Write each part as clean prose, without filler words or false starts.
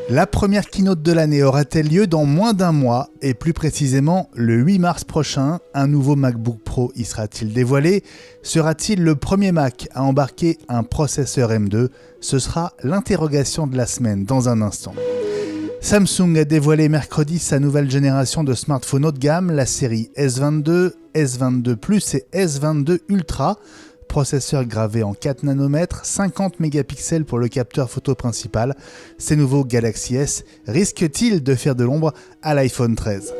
La première keynote de l'année aura-t-elle lieu dans moins d'un mois et plus précisément le 8 mars prochain? Un nouveau MacBook Pro y sera-t-il dévoilé? Sera-t-il le premier Mac à embarquer un processeur M2? Ce sera l'interrogation de la semaine dans un instant. Samsung a dévoilé mercredi sa nouvelle génération de smartphones haut de gamme, la série S22, S22 Plus et S22 Ultra. Processeur gravé en 4 nanomètres, 50 mégapixels pour le capteur photo principal. Ces nouveaux Galaxy S risquent-ils de faire de l'ombre à l'iPhone 13 ?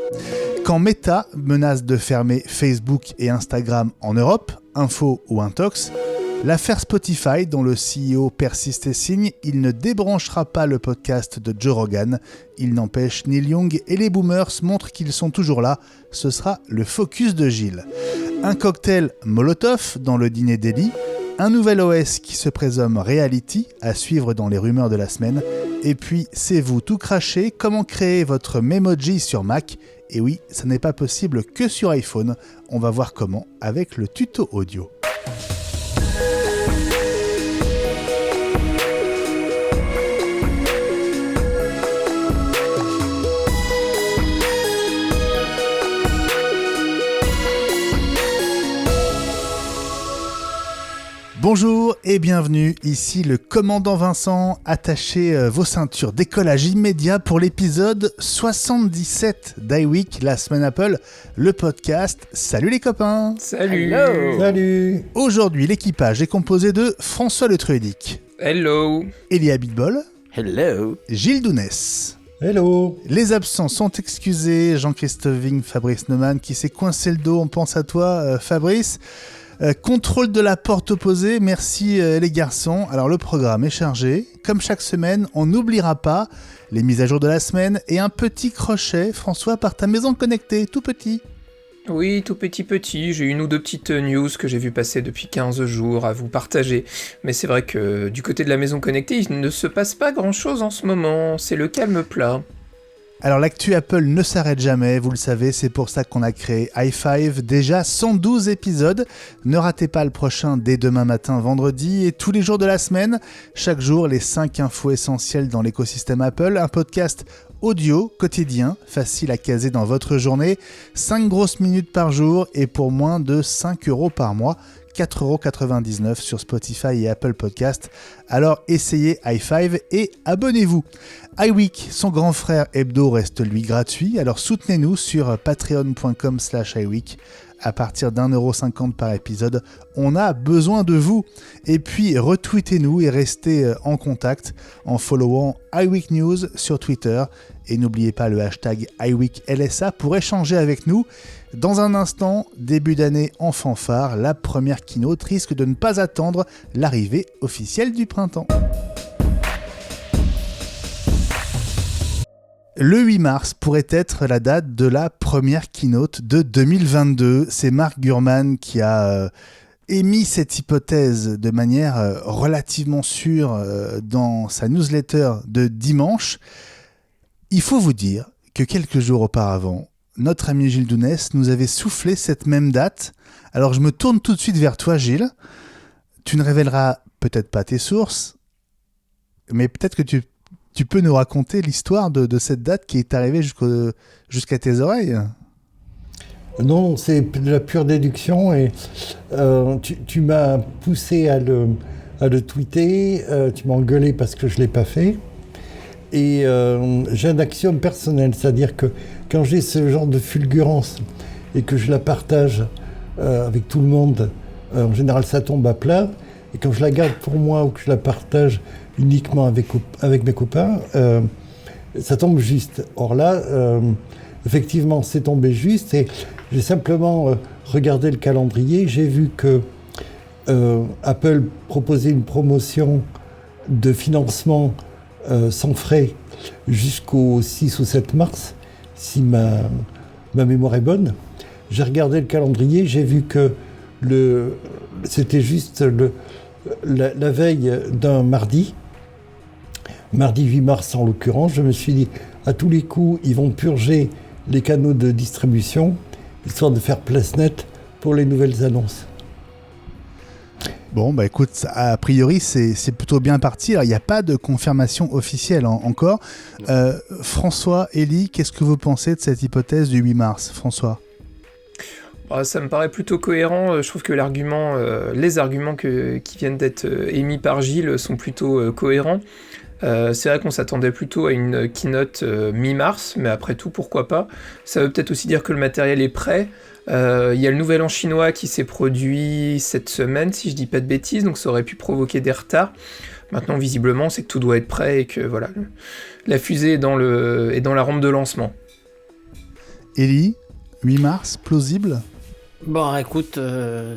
Quand Meta menace de fermer Facebook et Instagram en Europe, info ou intox, l'affaire Spotify, dont le CEO persiste et signe, il ne débranchera pas le podcast de Joe Rogan. Il n'empêche, Neil Young et les boomers montrent qu'ils sont toujours là. Ce sera le focus de Gilles. Un cocktail Molotov dans le dîner d'Eli, un nouvel OS qui se présomme Reality à suivre dans les rumeurs de la semaine, et puis c'est vous tout craché, comment créer votre Memoji sur Mac. Et oui, ça n'est pas possible que sur iPhone, on va voir comment avec le tuto audio. Bonjour et bienvenue, ici le commandant Vincent. Attachez vos ceintures, décollage immédiat pour l'épisode 77 d'iWeek, la semaine Apple, le podcast. Salut les copains. Salut. Hello. Salut. Aujourd'hui, l'équipage est composé de François Le Truedic. Hello. Elia Bitbol. Hello. Gilles Dounès. Hello. Les absents sont excusés, Jean-Christophe Vigne, Fabrice Neumann qui s'est coincé le dos, on pense à toi Fabrice. Contrôle de la porte opposée, merci les garçons. Alors le programme est chargé. Comme chaque semaine, on n'oubliera pas les mises à jour de la semaine et un petit crochet, François, par ta maison connectée, tout petit. Oui, tout petit, j'ai une ou deux petites news que j'ai vu passer depuis 15 jours à vous partager. Mais c'est vrai que du côté de la maison connectée, il ne se passe pas grand-chose en ce moment, c'est le calme plat. Alors l'actu Apple ne s'arrête jamais, vous le savez, c'est pour ça qu'on a créé i5, déjà 112 épisodes. Ne ratez pas le prochain dès demain matin, vendredi, et tous les jours de la semaine. Chaque jour, les 5 infos essentielles dans l'écosystème Apple, un podcast audio, quotidien, facile à caser dans votre journée, 5 grosses minutes par jour et pour moins de 5 € par mois. 4,99€ sur Spotify et Apple Podcast. Alors essayez i5 et abonnez-vous. iWeek, son grand frère hebdo, reste lui gratuit. Alors soutenez-nous sur patreon.com/iWeek. À partir d'1,50€ par épisode, on a besoin de vous. Et puis retweetez-nous et restez en contact en followant iWeek News sur Twitter. Et n'oubliez pas le hashtag iWeekLSA pour échanger avec nous. Dans un instant, début d'année en fanfare, la première keynote risque de ne pas attendre l'arrivée officielle du printemps. Le 8 mars pourrait être la date de la première keynote de 2022. C'est Mark Gurman qui a émis cette hypothèse de manière relativement sûre dans sa newsletter de dimanche. Il faut vous dire que quelques jours auparavant, notre ami Gilles Dounès nous avait soufflé cette même date. Alors je me tourne tout de suite vers toi, Gilles. Tu ne révéleras peut-être pas tes sources, mais peut-être que tu peux nous raconter l'histoire de cette date qui est arrivée jusqu'à tes oreilles. Non, c'est de la pure déduction et tu m'as poussé à le tweeter, tu m'as engueulé parce que je ne l'ai pas fait. Et j'ai un axiome personnel, c'est-à-dire que quand j'ai ce genre de fulgurance et que je la partage avec tout le monde, en général ça tombe à plat. Et quand je la garde pour moi ou que je la partage uniquement avec mes copains, ça tombe juste. Or là, effectivement, c'est tombé juste et j'ai simplement regardé le calendrier. J'ai vu que Apple proposait une promotion de financement sans frais jusqu'au 6 ou 7 mars, si ma mémoire est bonne. J'ai regardé le calendrier, j'ai vu que c'était juste la veille d'un mardi 8 mars en l'occurrence. Je me suis dit, à tous les coups, ils vont purger les canaux de distribution, histoire de faire place nette pour les nouvelles annonces. Bon, bah écoute, a priori, c'est plutôt bien parti. Alors, il n'y a pas de confirmation officielle encore. François, Élie, qu'est-ce que vous pensez de cette hypothèse du 8 mars, François ? Ça me paraît plutôt cohérent. Je trouve que les arguments qui viennent d'être émis par Gilles sont plutôt cohérents. C'est vrai qu'on s'attendait plutôt à une keynote mi-mars, mais après tout, pourquoi pas. Ça veut peut-être aussi dire que le matériel est prêt. Il y a le nouvel an chinois qui s'est produit cette semaine, si je dis pas de bêtises, donc ça aurait pu provoquer des retards. Maintenant, visiblement, c'est que tout doit être prêt et que voilà, la fusée est dans la rampe de lancement. Élie, 8 mars, plausible ? Bon, écoute,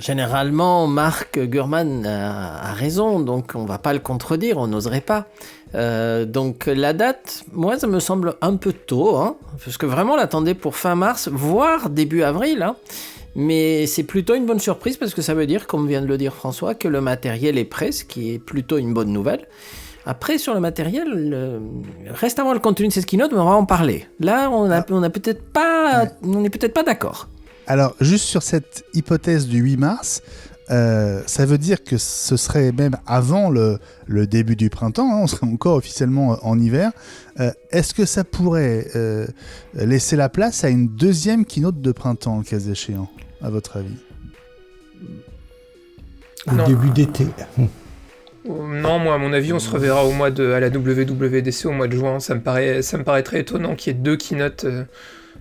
généralement, Mark Gurman a raison, donc on va pas le contredire, on n'oserait pas. Donc la date, moi, ça me semble un peu tôt, hein, parce que vraiment, on l'attendait pour fin mars, voire début avril, hein. Mais c'est plutôt une bonne surprise, parce que ça veut dire, comme vient de le dire François, que le matériel est prêt, ce qui est plutôt une bonne nouvelle. Après, sur le matériel, reste à voir le contenu de cette keynote, mais on va en parler. Là, on est peut-être pas d'accord. Alors, juste sur cette hypothèse du 8 mars, ça veut dire que ce serait même avant le début du printemps, hein, on serait encore officiellement en hiver. Est-ce que ça pourrait laisser la place à une deuxième keynote de printemps, le cas échéant, à votre avis ? Au début d'été. Non, moi, à mon avis, on se reverra à la WWDC au mois de juin. Ça me paraît très étonnant qu'il y ait deux keynotes.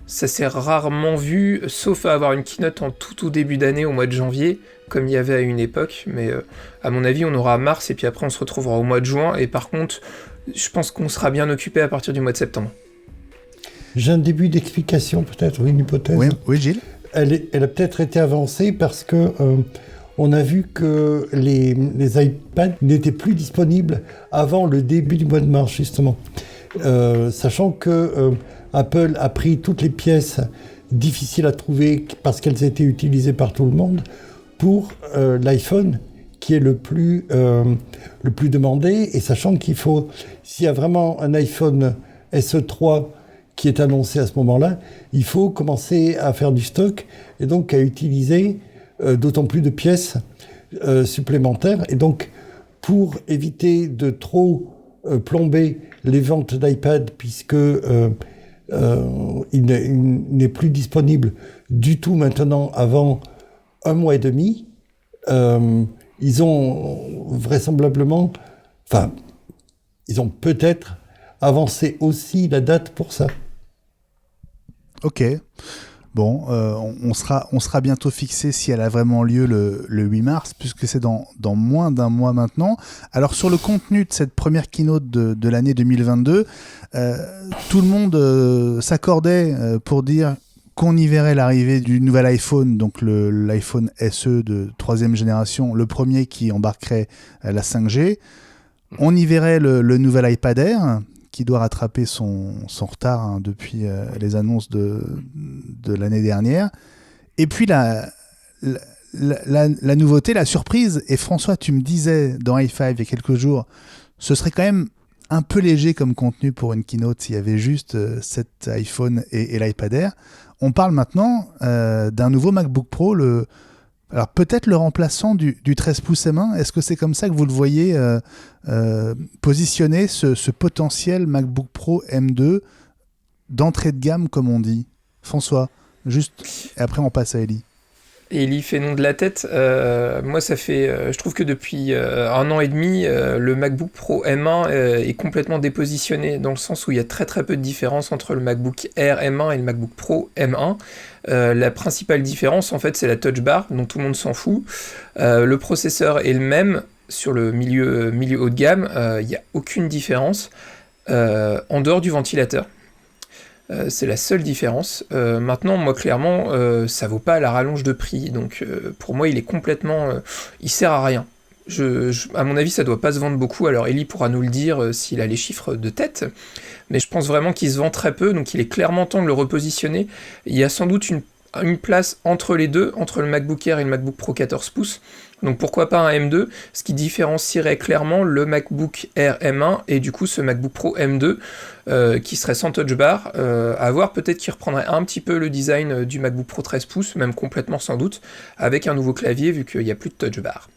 Ça s'est rarement vu, sauf à avoir une keynote en tout début d'année, au mois de janvier, comme il y avait à une époque. Mais à mon avis, on aura mars, et puis après, on se retrouvera au mois de juin. Et par contre, je pense qu'on sera bien occupé à partir du mois de septembre. J'ai un début d'explication, peut-être, une hypothèse. Oui, Gilles. Elle a peut-être été avancée parce que on a vu que les iPads n'étaient plus disponibles avant le début du mois de mars, justement. Sachant que Apple a pris toutes les pièces difficiles à trouver parce qu'elles étaient utilisées par tout le monde pour l'iPhone qui est le plus demandé, et sachant s'il y a vraiment un iPhone SE3 qui est annoncé à ce moment-là, il faut commencer à faire du stock et donc à utiliser d'autant plus de pièces supplémentaires. Et donc, pour éviter de trop plomber les ventes d'iPad, puisque il n'est plus disponible du tout maintenant avant 1 mois et demi, ils ont vraisemblablement, ils ont peut-être avancé aussi la date pour ça. Ok. Bon, on sera bientôt fixé si elle a vraiment lieu le 8 mars, puisque c'est dans moins d'un mois maintenant. Alors, sur le contenu de cette première keynote de l'année 2022, tout le monde s'accordait pour dire qu'on y verrait l'arrivée du nouvel iPhone, donc l'iPhone SE de 3e génération, le premier qui embarquerait la 5G. On y verrait le nouvel iPad Air, qui doit rattraper son retard depuis les annonces de l'année dernière. Et puis la nouveauté, la surprise, et François, tu me disais dans i5 il y a quelques jours, ce serait quand même un peu léger comme contenu pour une keynote s'il y avait juste cet iPhone et l'iPad Air. On parle maintenant d'un nouveau MacBook Pro, alors peut-être le remplaçant du 13 pouces M1. Est-ce que c'est comme ça que vous le voyez positionner ce potentiel MacBook Pro M2 d'entrée de gamme, comme on dit? François, juste, et après on passe à Élie. Élie fait nom de la tête. Moi, je trouve que depuis 1 an et demi, le MacBook Pro M1 est complètement dépositionné, dans le sens où il y a très très peu de différence entre le MacBook Air M1 et le MacBook Pro M1. La principale différence, en fait, c'est la Touch Bar, dont tout le monde s'en fout. Le processeur est le même sur le milieu haut de gamme. Il n'y a aucune différence en dehors du ventilateur. C'est la seule différence. Maintenant, moi, clairement, ça vaut pas la rallonge de prix. Donc, pour moi, il est complètement... il sert à rien. À mon avis, ça doit pas se vendre beaucoup. Alors, Élie pourra nous le dire s'il a les chiffres de tête. Mais je pense vraiment qu'il se vend très peu. Donc, il est clairement temps de le repositionner. Il y a sans doute une place entre les deux, entre le MacBook Air et le MacBook Pro 14 pouces. Donc pourquoi pas un M2, ce qui différencierait clairement le MacBook Air M1 et du coup ce MacBook Pro M2 qui serait sans touch bar, à voir, peut-être qu'il reprendrait un petit peu le design du MacBook Pro 13 pouces, même complètement sans doute, avec un nouveau clavier vu qu'il n'y a plus de touch bar.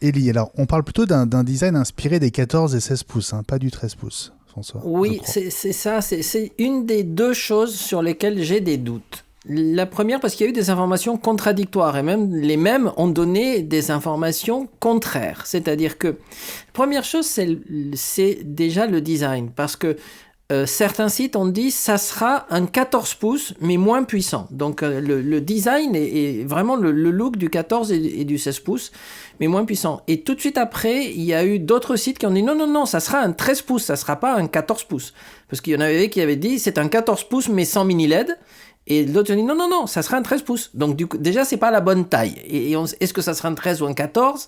Ellie, alors on parle plutôt d'un design inspiré des 14 et 16 pouces, hein, pas du 13 pouces, François. Oui, c'est ça, c'est une des deux choses sur lesquelles j'ai des doutes. La première, parce qu'il y a eu des informations contradictoires, et même les mêmes ont donné des informations contraires. C'est-à-dire que, première chose, c'est déjà le design, parce que certains sites ont dit ça sera un 14 pouces mais moins puissant. Donc le design est vraiment le look du 14 et du 16 pouces mais moins puissant. Et tout de suite après, il y a eu d'autres sites qui ont dit non, ça sera un 13 pouces, ça sera pas un 14 pouces. Parce qu'il y en avait qui avaient dit c'est un 14 pouces mais sans mini LED. Et l'autre ont dit non, ça sera un 13 pouces. Donc du coup, déjà, c'est pas la bonne taille. Est-ce que ça sera un 13 ou un 14 ?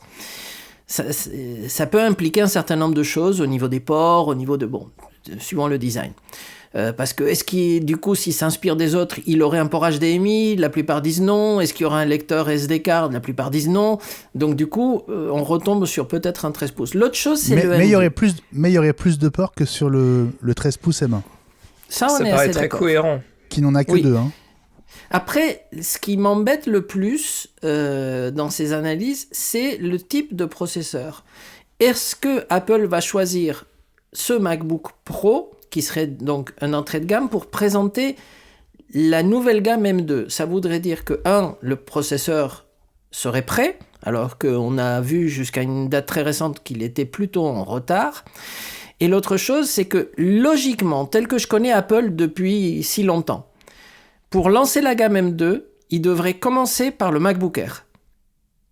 Ça peut impliquer un certain nombre de choses au niveau des ports, au niveau de... Bon, suivant le design. Parce que est-ce qu'il, du coup, s'il s'inspire des autres, il aurait un port HDMI ? La plupart disent non. Est-ce qu'il y aura un lecteur SD card ? La plupart disent non. Donc du coup, on retombe sur peut-être un 13 pouces. L'autre chose, c'est le ND. Mais il y aurait plus de ports que sur le 13 pouces M1. Ça paraît assez très d'accord. cohérent. Qui n'en a que deux. Hein. Après, ce qui m'embête le plus dans ces analyses, c'est le type de processeur. Est-ce que Apple va choisir ce MacBook Pro, qui serait donc une entrée de gamme, pour présenter la nouvelle gamme M2 ? Ça voudrait dire que, le processeur serait prêt, alors qu'on a vu jusqu'à une date très récente qu'il était plutôt en retard. Et l'autre chose, c'est que logiquement, tel que je connais Apple depuis si longtemps, pour lancer la gamme M2, il devrait commencer par le MacBook Air,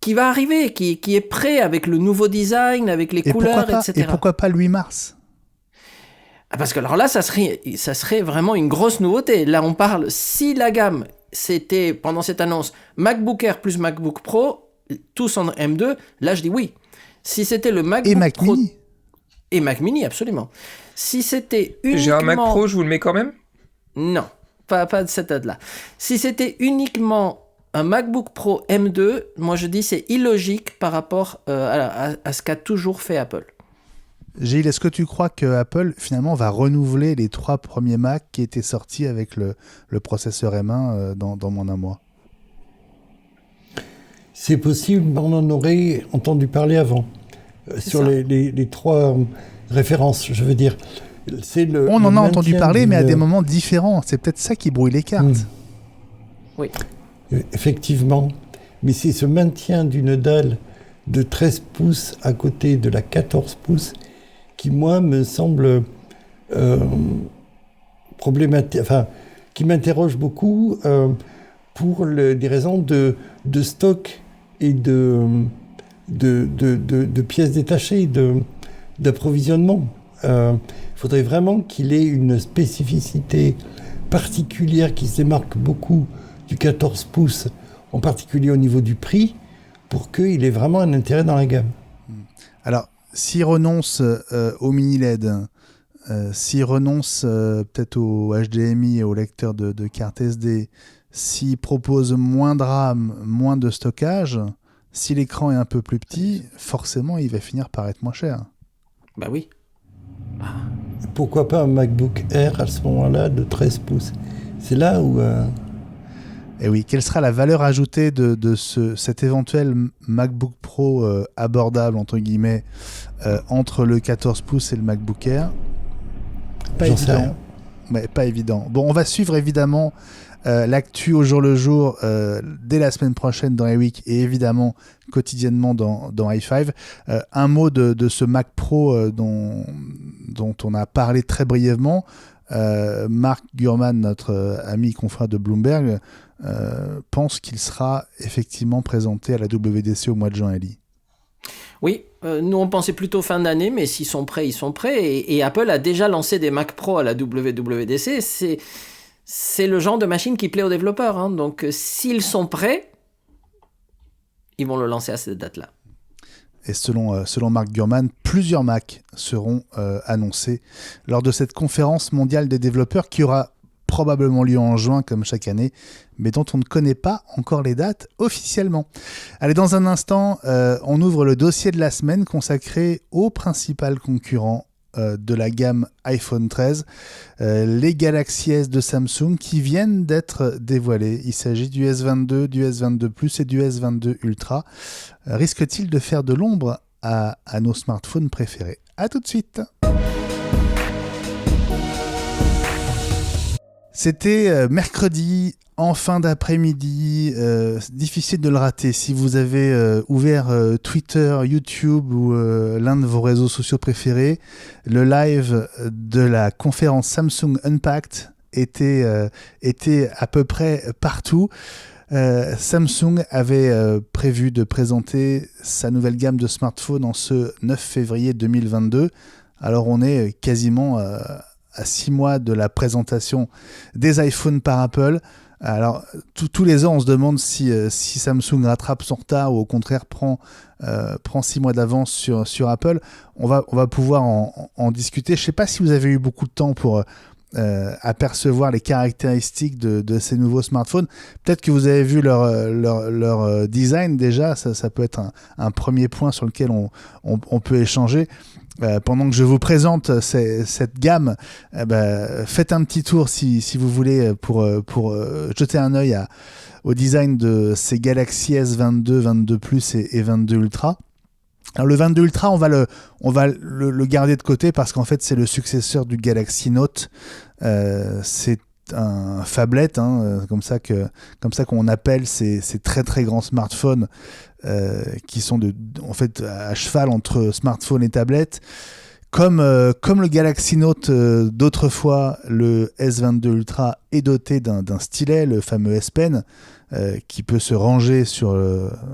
qui va arriver, qui est prêt avec le nouveau design, avec les couleurs, etc. Et pourquoi pas le 8 mars ? Parce que alors là, ça serait vraiment une grosse nouveauté. Là, on parle, si la gamme, c'était, pendant cette annonce, MacBook Air plus MacBook Pro, tous en M2, là, je dis oui. Si c'était le MacBook et Mac Pro... Mini. Et Mac Mini, absolument. Si c'était uniquement... J'ai un Mac Pro, je vous le mets quand même ? Non. Pas de cette date-là. Si c'était uniquement un MacBook Pro M2, moi je dis c'est illogique par rapport à ce qu'a toujours fait Apple. Gilles, est-ce que tu crois que Apple finalement va renouveler les 3 premiers Mac qui étaient sortis avec le processeur M1 dans moins d'un mois ? C'est possible, on en aurait entendu parler avant. Sur les 3 références, je veux dire. On en a entendu parler, mais à des moments différents. C'est peut-être ça qui brouille les cartes. Oui. Effectivement. Mais c'est ce maintien d'une dalle de 13 pouces à côté de la 14 pouces qui, moi, me semble problématique. Enfin, qui m'interroge beaucoup pour des raisons de stock et de pièces détachées, d'approvisionnement. Il faudrait vraiment qu'il ait une spécificité particulière qui se démarque beaucoup du 14 pouces, en particulier au niveau du prix, pour qu'il ait vraiment un intérêt dans la gamme. Alors, s'il renonce au mini LED, s'il renonce peut-être au HDMI et au lecteur de carte SD, s'il propose moins de RAM, moins de stockage, si l'écran est un peu plus petit, forcément, il va finir par être moins cher. Bah oui. Pourquoi pas un MacBook Air à ce moment-là de 13 pouces ? C'est là où... Et oui, quelle sera la valeur ajoutée de cet éventuel MacBook Pro abordable, entre guillemets, entre le 14 pouces et le MacBook Air ? Pas évident. Ouais, pas évident. Bon, on va suivre évidemment l'actu au jour le jour dès la semaine prochaine dans iWeek et évidemment quotidiennement dans i5. Un mot de ce Mac Pro dont on a parlé très brièvement. Mark Gurman, notre ami confrère de Bloomberg, pense qu'il sera effectivement présenté à la WWDC au mois de juin, Ellie. Oui, nous on pensait plutôt fin d'année, mais s'ils sont prêts, ils sont prêts. Et Apple a déjà lancé des Mac Pro à la WWDC. C'est le genre de machine qui plaît aux développeurs. Hein. Donc s'ils sont prêts, ils vont le lancer à cette date-là. Et selon Mark Gurman, plusieurs Macs seront annoncés lors de cette conférence mondiale des développeurs qui aura probablement lieu en juin comme chaque année, mais dont on ne connaît pas encore les dates officiellement. Allez, dans un instant, on ouvre le dossier de la semaine consacré au principal concurrent de la gamme iPhone 13, les Galaxy S de Samsung qui viennent d'être dévoilés. Il s'agit du S22, du S22 Plus et du S22 Ultra. Risque-t-il de faire de l'ombre à nos smartphones préférés? À tout de suite. C'était mercredi en fin d'après-midi, difficile de le rater. Si vous avez ouvert Twitter, YouTube ou l'un de vos réseaux sociaux préférés, le live de la conférence Samsung Unpacked était à peu près partout. Samsung avait prévu de présenter sa nouvelle gamme de smartphones en ce 9 février 2022. Alors on est quasiment à 6 mois de la présentation des iPhones par Apple. Alors, tous les ans, on se demande si Samsung rattrape son retard ou au contraire prend 6 mois d'avance sur Apple. On va pouvoir en discuter. Je ne sais pas si vous avez eu beaucoup de temps pour apercevoir les caractéristiques de ces nouveaux smartphones. Peut-être que vous avez vu leur design déjà. Ça peut être un premier point sur lequel on peut échanger. Pendant que je vous présente cette gamme, faites un petit tour si vous voulez pour jeter un œil au design de ces Galaxy S22, 22 Plus et 22 Ultra. Alors le 22 Ultra, on va le garder de côté parce qu'en fait c'est le successeur du Galaxy Note. C'est un phablet, comme ça qu'on appelle ces très très grands smartphones qui sont en fait à cheval entre smartphone et tablette. Comme le Galaxy Note d'autrefois, le S22 Ultra est doté d'un stylet, le fameux S Pen, qui peut se ranger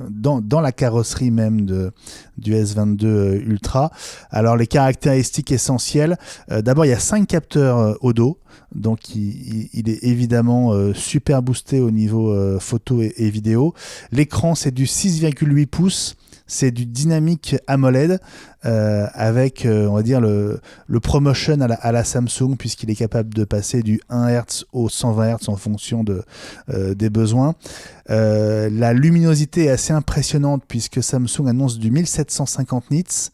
dans la carrosserie même du S22 Ultra. Alors les caractéristiques essentielles, d'abord il y a 5 capteurs au dos, donc il est évidemment super boosté au niveau photo et vidéo. L'écran c'est du 6,8 pouces. C'est du dynamique AMOLED avec, on va dire, le ProMotion à la Samsung, puisqu'il est capable de passer du 1 Hz au 120 Hz en fonction des besoins. La luminosité est assez impressionnante, puisque Samsung annonce du 1750 nits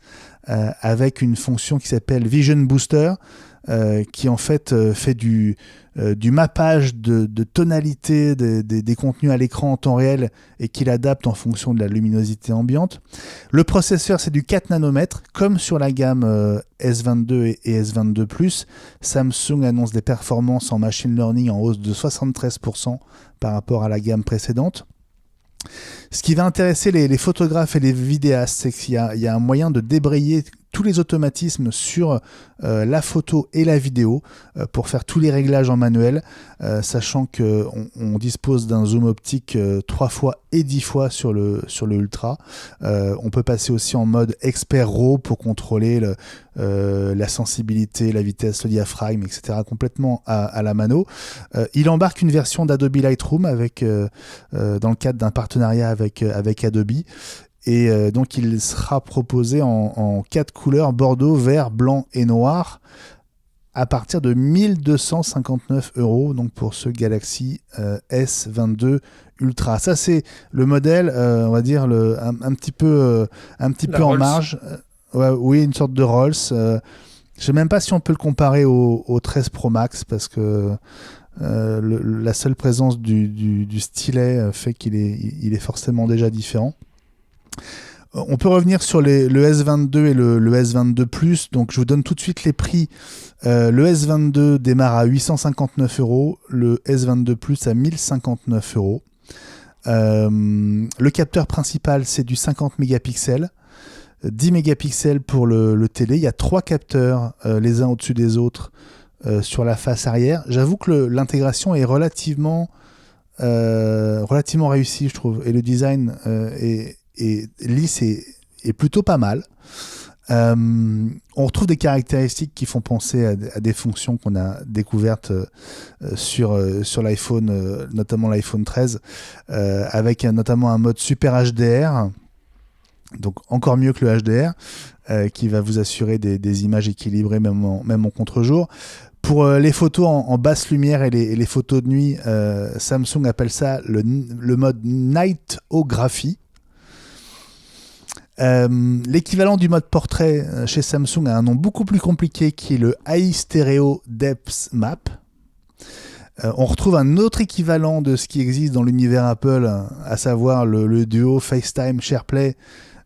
avec une fonction qui s'appelle Vision Booster, qui en fait fait du mappage de tonalité des contenus à l'écran en temps réel et qui l'adapte en fonction de la luminosité ambiante. Le processeur, c'est du 4 nanomètres, comme sur la gamme S22 et S22 Plus. Samsung annonce des performances en machine learning en hausse de 73% par rapport à la gamme précédente. Ce qui va intéresser les photographes et les vidéastes, c'est qu'il y a un moyen de débrayer tous les automatismes sur la photo et la vidéo pour faire tous les réglages en manuel, sachant qu'on dispose d'un zoom optique 3 fois et 10 fois sur le Ultra. On peut passer aussi en mode expert RAW pour contrôler la sensibilité, la vitesse, le diaphragme, etc. complètement à la mano. Il embarque une version d'Adobe Lightroom dans le cadre d'un partenariat avec Adobe. Et donc il sera proposé en 4 couleurs, bordeaux, vert, blanc et noir, à partir de 1259 € donc pour ce Galaxy S22 Ultra. Ça c'est le modèle, on va dire un petit peu en marge. Oui, une sorte de Rolls. Je ne sais même pas si on peut le comparer au 13 Pro Max parce que la seule présence du stylet fait qu'il est forcément déjà différent. On peut revenir sur le S22 et le S22 Plus. Donc je vous donne tout de suite les prix. Le S22 démarre à 859 €, le S22 Plus à 1059 €. Le capteur principal c'est du 50 mégapixels, 10 mégapixels pour le télé. Il y a 3 capteurs les uns au-dessus des autres sur la face arrière. J'avoue que l'intégration est relativement réussie, je trouve, et le design est lisse est plutôt pas mal. On retrouve des caractéristiques qui font penser à des fonctions qu'on a découvertes sur l'iPhone, notamment l'iPhone 13, avec notamment un mode Super HDR, donc encore mieux que le HDR, qui va vous assurer des images équilibrées même en contre-jour. Pour les photos en basse lumière et les photos de nuit, Samsung appelle ça le mode Nightography. L'équivalent du mode portrait chez Samsung a un nom beaucoup plus compliqué qui est le High Stereo Depth Map. On retrouve un autre équivalent de ce qui existe dans l'univers Apple, à savoir le duo FaceTime SharePlay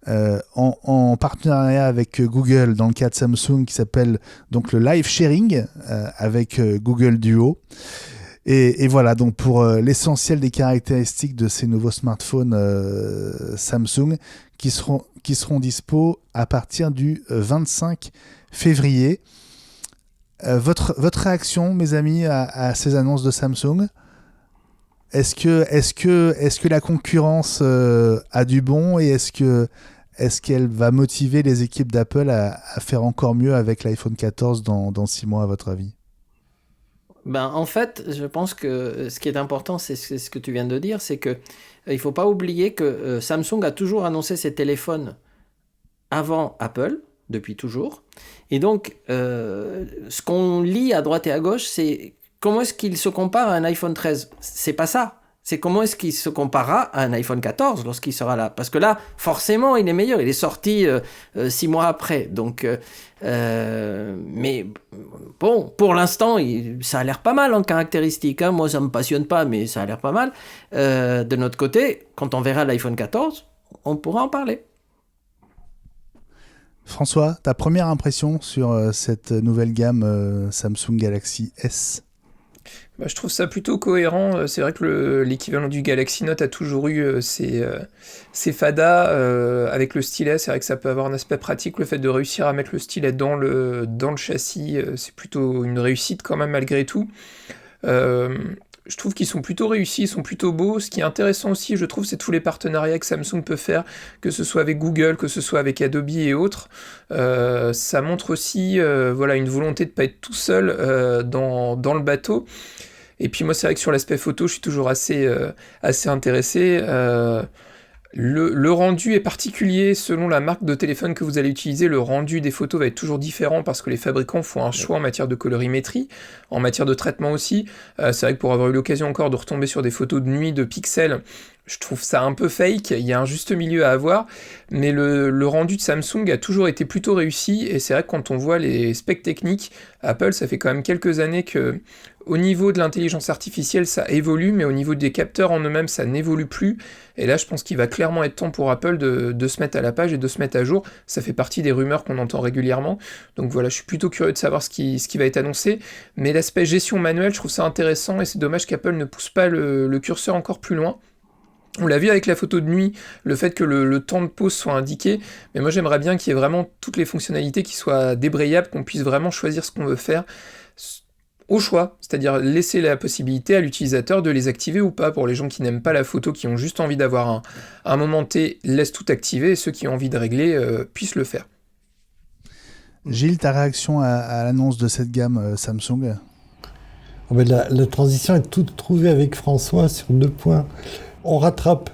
en partenariat avec Google dans le cas de Samsung qui s'appelle donc le Live Sharing avec Google Duo. Et voilà donc pour l'essentiel des caractéristiques de ces nouveaux smartphones Samsung qui seront dispo à partir du 25 février. Votre réaction, mes amis, à ces annonces de Samsung ? Est-ce que la concurrence a du bon et est-ce qu'elle va motiver les équipes d'Apple à faire encore mieux avec l'iPhone 14 dans 6 mois, à votre avis ? En fait, je pense que ce qui est important, c'est ce que tu viens de dire, c'est que il faut pas oublier que Samsung a toujours annoncé ses téléphones avant Apple, depuis toujours. Et donc, ce qu'on lit à droite et à gauche, c'est comment est-ce qu'il se compare à un iPhone 13 ? C'est pas ça. C'est comment est-ce qu'il se comparera à un iPhone 14 lorsqu'il sera là. Parce que là, forcément, il est meilleur. Il est sorti 6 mois après. Donc, mais bon, pour l'instant, ça a l'air pas mal en caractéristiques. Moi, ça me passionne pas, mais ça a l'air pas mal. De notre côté, quand on verra l'iPhone 14, on pourra en parler. François, ta première impression sur cette nouvelle gamme Samsung Galaxy S ? Je trouve ça plutôt cohérent. C'est vrai que l'équivalent du Galaxy Note a toujours eu ses fadas avec le stylet. C'est vrai que ça peut avoir un aspect pratique. Le fait de réussir à mettre le stylet dans le châssis, c'est plutôt une réussite quand même malgré tout. Je trouve qu'ils sont plutôt réussis, ils sont plutôt beaux. Ce qui est intéressant aussi, je trouve, c'est tous les partenariats que Samsung peut faire, que ce soit avec Google, que ce soit avec Adobe et autres. Ça montre aussi une volonté de ne pas être tout seul dans le bateau. Et puis moi, c'est vrai que sur l'aspect photo, je suis toujours assez intéressé. Le rendu est particulier selon la marque de téléphone que vous allez utiliser. Le rendu des photos va être toujours différent parce que les fabricants font un choix en matière de colorimétrie, en matière de traitement aussi. C'est vrai que pour avoir eu l'occasion encore de retomber sur des photos de nuit de pixels, je trouve ça un peu fake, il y a un juste milieu à avoir, mais le rendu de Samsung a toujours été plutôt réussi, et c'est vrai que quand on voit les specs techniques, Apple, ça fait quand même quelques années que au niveau de l'intelligence artificielle, ça évolue, mais au niveau des capteurs en eux-mêmes, ça n'évolue plus, et là, je pense qu'il va clairement être temps pour Apple de se mettre à la page et de se mettre à jour. Ça fait partie des rumeurs qu'on entend régulièrement, donc voilà, je suis plutôt curieux de savoir ce qui va être annoncé, mais l'aspect gestion manuelle, je trouve ça intéressant, et c'est dommage qu'Apple ne pousse pas le curseur encore plus loin. On l'a vu avec la photo de nuit, le fait que le temps de pause soit indiqué, mais moi j'aimerais bien qu'il y ait vraiment toutes les fonctionnalités qui soient débrayables, qu'on puisse vraiment choisir ce qu'on veut faire au choix, c'est-à-dire laisser la possibilité à l'utilisateur de les activer ou pas. Pour les gens qui n'aiment pas la photo, qui ont juste envie d'avoir un moment T, laisse tout activer, et ceux qui ont envie de régler puissent le faire. Gilles, ta réaction à l'annonce de cette gamme Samsung ? La transition est toute trouvée avec François sur 2 points. On rattrape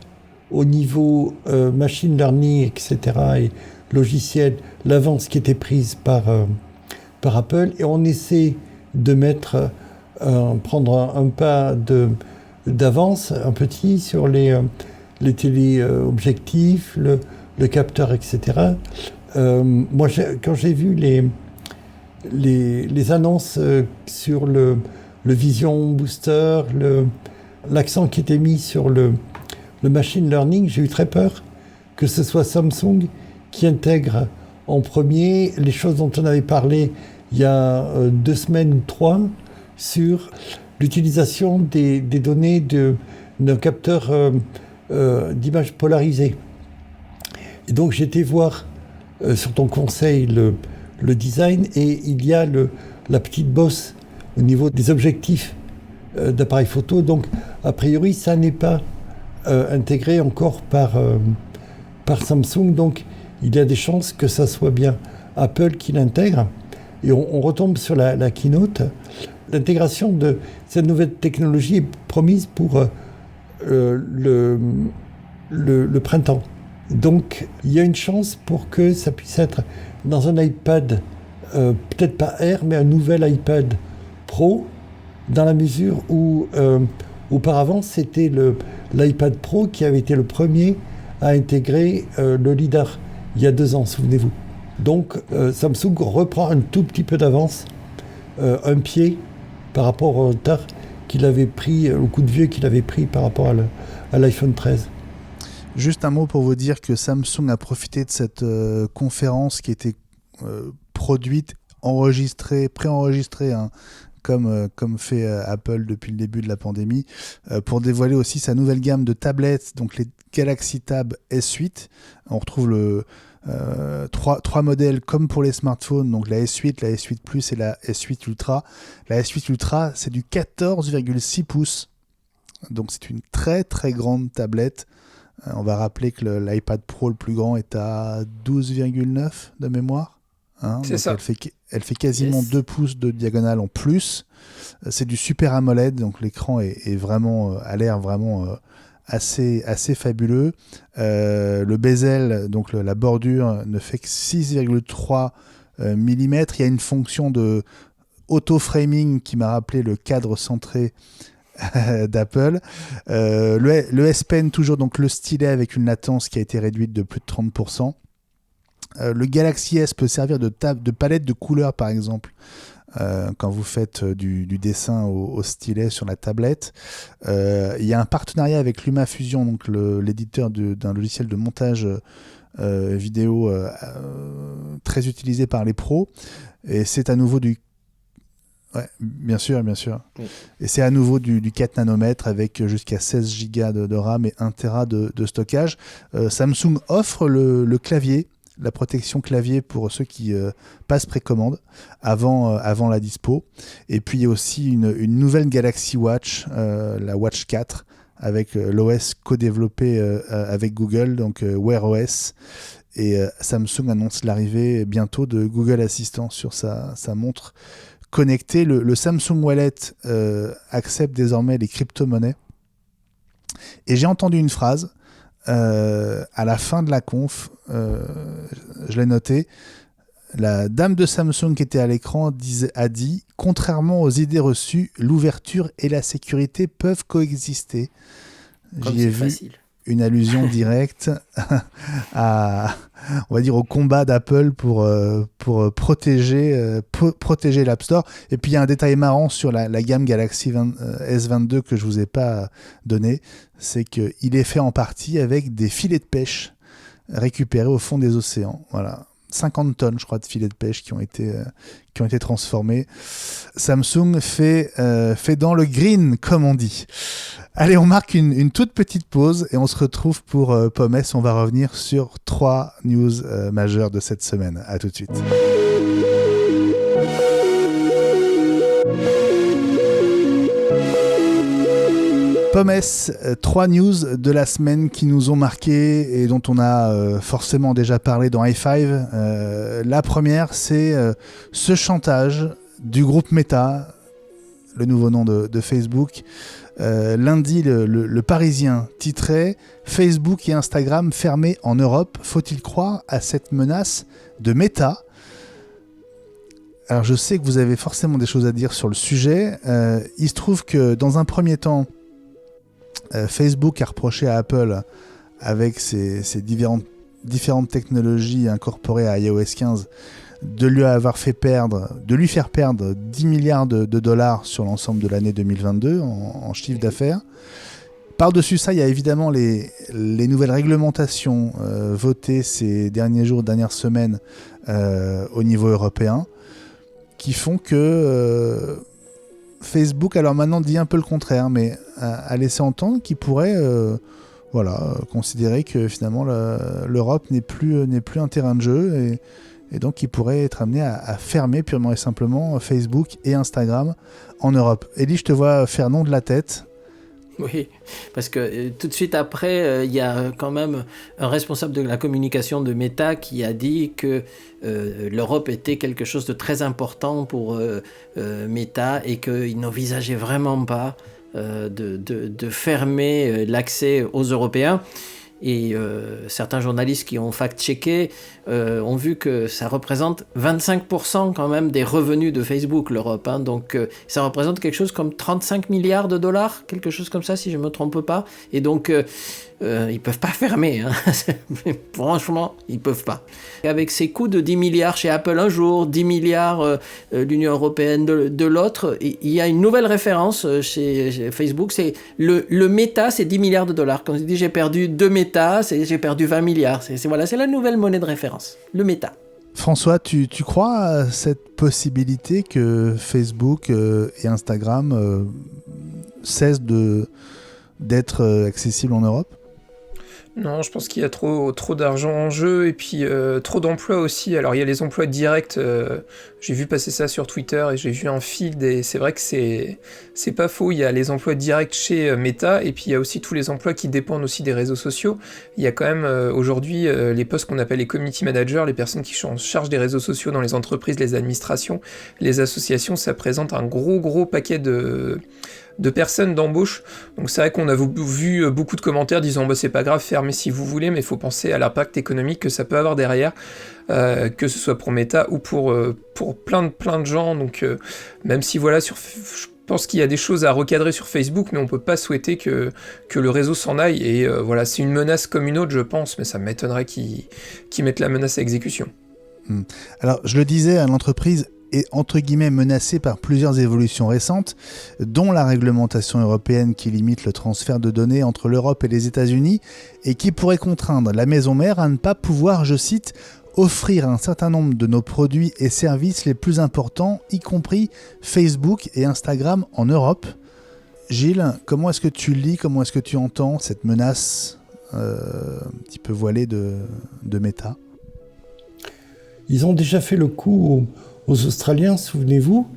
au niveau machine learning, etc., et logiciel, l'avance qui était prise par Apple, et on essaie de prendre un pas d'avance, un petit, sur les téléobjectifs, le capteur, etc. Moi, quand j'ai vu les annonces sur le Vision Booster, l'accent qui était mis sur le machine learning, j'ai eu très peur que ce soit Samsung qui intègre en premier les choses dont on avait parlé il y a 2 semaines ou 3 sur l'utilisation des données d'un capteur d'image polarisée. Et donc j'ai été voir sur ton conseil le design, et il y a la petite bosse au niveau des objectifs d'appareil photo. Donc a priori ça n'est pas intégré encore par Samsung, donc il y a des chances que ça soit bien Apple qui l'intègre. Et on retombe sur la keynote. L'intégration de cette nouvelle technologie est promise pour le printemps. Donc il y a une chance pour que ça puisse être dans un iPad, peut-être pas Air, mais un nouvel iPad Pro, dans la mesure où auparavant c'était l'iPad Pro qui avait été le premier à intégrer le lidar. il y a 2 ans, souvenez-vous. Donc Samsung reprend un tout petit peu d'avance, un pied par rapport au retard qu'il avait pris, au coup de vieux qu'il avait pris par rapport à l'iPhone 13. Juste un mot pour vous dire que Samsung a profité de cette conférence qui était produite, enregistrée, préenregistrée, hein, comme fait Apple depuis le début de la pandémie, pour dévoiler aussi sa nouvelle gamme de tablettes, donc les Galaxy Tab S8. On retrouve trois modèles comme pour les smartphones, donc la S8, la S8 Plus et la S8 Ultra. La S8 Ultra, c'est du 14,6 pouces, donc c'est une très très grande tablette. On va rappeler que l'iPad Pro le plus grand est à 12,9 de mémoire. Hein, c'est ça. Elle fait quasiment 2 pouces de diagonale en plus. C'est du Super AMOLED, donc l'écran est vraiment, a l'air vraiment assez fabuleux. Le bezel, donc la bordure, ne fait que 6,3 mm. Il y a une fonction de auto-framing qui m'a rappelé le cadre centré d'Apple. Le S Pen, toujours donc le stylet avec une latence qui a été réduite de plus de 30%. Le Galaxy S peut servir de palette de couleurs, par exemple, quand vous faites du dessin au stylet sur la tablette. Il y a un partenariat avec LumaFusion, donc l'éditeur d'un logiciel de montage vidéo très utilisé par les pros. Et c'est à nouveau du... Ouais, bien sûr. Oui. Et c'est à nouveau du 4 nanomètres avec jusqu'à 16 Go de RAM et 1 Tera de stockage. Samsung offre le clavier, la protection clavier pour ceux qui passent précommande avant la dispo. Et puis il y a aussi une nouvelle Galaxy Watch, la Watch 4, avec l'OS co-développé avec Google, donc Wear OS. Et Samsung annonce l'arrivée bientôt de Google Assistant sur sa montre connectée. Le Samsung Wallet accepte désormais les crypto-monnaies. Et j'ai entendu une phrase à la fin de la conf, je l'ai noté. La dame de Samsung qui était à l'écran a dit « Contrairement aux idées reçues, l'ouverture et la sécurité peuvent coexister ». J'y ai vu une allusion directe on va dire, au combat d'Apple pour protéger l'App Store. Et puis il y a un détail marrant sur la gamme Galaxy S22 que je vous ai pas donné, c'est qu'il est fait en partie avec des filets de pêche récupérés au fond des océans. Voilà. 50 tonnes, je crois, de filets de pêche qui ont été transformés. Samsung fait dans le green, comme on dit. Allez, on marque une toute petite pause et on se retrouve pour Pommes. On va revenir sur 3 news majeures de cette semaine. À tout de suite. Pommes, 3 news de la semaine qui nous ont marqué et dont on a forcément déjà parlé dans i5. La première, c'est ce chantage du groupe Meta, le nouveau nom de Facebook. Lundi, le Parisien titrait « Facebook et Instagram fermés en Europe. Faut-il croire à cette menace de Meta ?» Alors je sais que vous avez forcément des choses à dire sur le sujet. Il se trouve que dans un premier temps, Facebook a reproché à Apple, avec ses différentes technologies incorporées à iOS 15, de lui faire perdre 10 milliards de dollars sur l'ensemble de l'année 2022 en chiffre d'affaires. Par-dessus ça, il y a évidemment les nouvelles réglementations votées ces derniers jours, dernières semaines au niveau européen, qui font que Facebook, alors maintenant dit un peu le contraire, mais a laissé entendre qu'il pourrait considérer que finalement l'Europe n'est plus un terrain de jeu et donc il pourrait être amené à fermer purement et simplement Facebook et Instagram en Europe. Elie, je te vois faire non de la tête. Oui, parce que tout de suite après, il y a quand même un responsable de la communication de Meta qui a dit que l'Europe était quelque chose de très important pour Meta et qu'il n'envisageait vraiment pas de fermer l'accès aux Européens. Et certains journalistes qui ont fact-checké ont vu que ça représente 25% quand même des revenus de Facebook, l'Europe. Hein. Donc ça représente quelque chose comme 35 milliards de dollars, quelque chose comme ça, si je ne me trompe pas. Et donc Ils peuvent pas fermer. Hein. Franchement, ils peuvent pas. Et avec ces coûts de 10 milliards chez Apple un jour, 10 milliards l'Union européenne de l'autre, il y a une nouvelle référence chez Facebook. C'est le méta, c'est 10 milliards de dollars. Quand je dis j'ai perdu 2 méta, j'ai perdu 20 milliards. C'est la nouvelle monnaie de référence. Le méta. François, tu crois à cette possibilité que Facebook et Instagram cessent d'être accessibles en Europe ? Non, je pense qu'il y a trop d'argent en jeu et puis trop d'emplois aussi. Alors il y a les emplois directs, j'ai vu passer ça sur Twitter et j'ai vu un feed et c'est vrai que c'est pas faux. Il y a les emplois directs chez Meta et puis il y a aussi tous les emplois qui dépendent aussi des réseaux sociaux. Il y a quand même aujourd'hui les postes qu'on appelle les community managers, les personnes qui sont en charge des réseaux sociaux dans les entreprises, les administrations, les associations. Ça présente un gros paquet de personnes d'embauche. Donc c'est vrai qu'on a vu beaucoup de commentaires disant c'est pas grave, fermez si vous voulez, mais il faut penser à l'impact économique que ça peut avoir derrière, que ce soit pour Meta ou pour plein de gens. Donc même si je pense qu'il y a des choses à recadrer sur Facebook, mais on peut pas souhaiter que le réseau s'en aille. Et c'est une menace comme une autre, je pense, mais ça m'étonnerait qu'ils mettent la menace à exécution. Alors je le disais, l'entreprise est entre guillemets menacée par plusieurs évolutions récentes, dont la réglementation européenne qui limite le transfert de données entre l'Europe et les États-Unis et qui pourrait contraindre la maison mère à ne pas pouvoir, je cite, offrir un certain nombre de nos produits et services les plus importants, y compris Facebook et Instagram en Europe. Gilles, comment est-ce que tu lis, comment est-ce que tu entends cette menace un petit peu voilée de Meta ? Ils ont déjà fait le coup aux Australiens, souvenez-vous,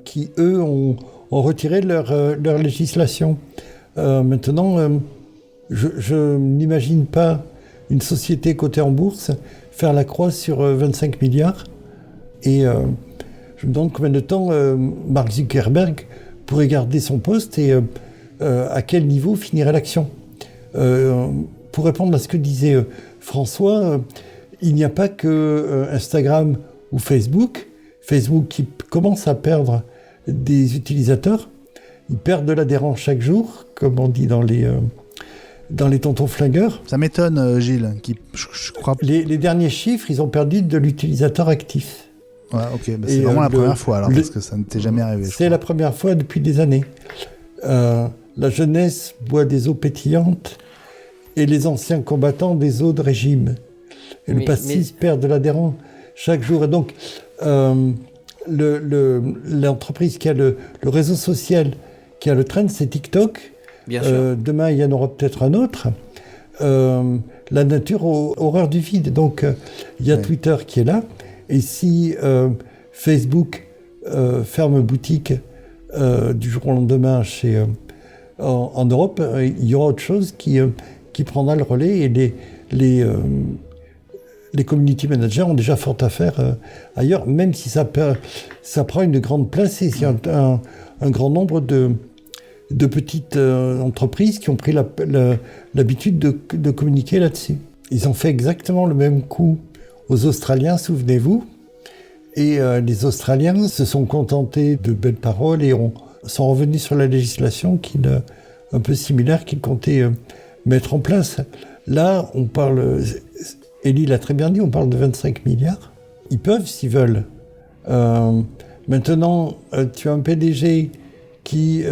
qui, eux, ont retiré leur législation. Maintenant, je n'imagine pas une société cotée en bourse faire la croix sur 25 milliards. Et je me demande combien de temps Mark Zuckerberg pourrait garder son poste et à quel niveau finirait l'action. Pour répondre à ce que disait François, il n'y a pas que Instagram ou Facebook qui commence à perdre des utilisateurs. Ils perdent de l'adhérence chaque jour, comme on dit dans les tontons flingueurs. Ça m'étonne, Gilles. Je crois... Les derniers chiffres, ils ont perdu de l'utilisateur actif. Ouais, ok. C'est vraiment la première fois, alors, parce que ça ne t'est jamais arrivé. C'est la première fois depuis des années. La jeunesse boit des eaux pétillantes et les anciens combattants des eaux de régime. Et le pastis perd de l'adhérent chaque jour. Et donc, l'entreprise qui a le réseau social, qui a le trend, c'est TikTok. Bien sûr. Demain, il y en aura peut-être un autre. La nature horreur du vide. Donc, il y a Twitter qui est là. Et si Facebook ferme boutique du jour au lendemain en Europe, il y aura autre chose qui prendra le relais. Et les community managers ont déjà fort à faire ailleurs, même si ça prend une grande place et s'il y a un grand nombre de petites entreprises qui ont pris l'habitude de communiquer là-dessus. Ils ont fait exactement le même coup aux Australiens, souvenez-vous, et les Australiens se sont contentés de belles paroles et sont revenus sur la législation un peu similaire qu'ils comptaient mettre en place. Là, on parle... Elie l'a très bien dit, on parle de 25 milliards. Ils peuvent s'ils veulent. Maintenant, tu as un PDG qui,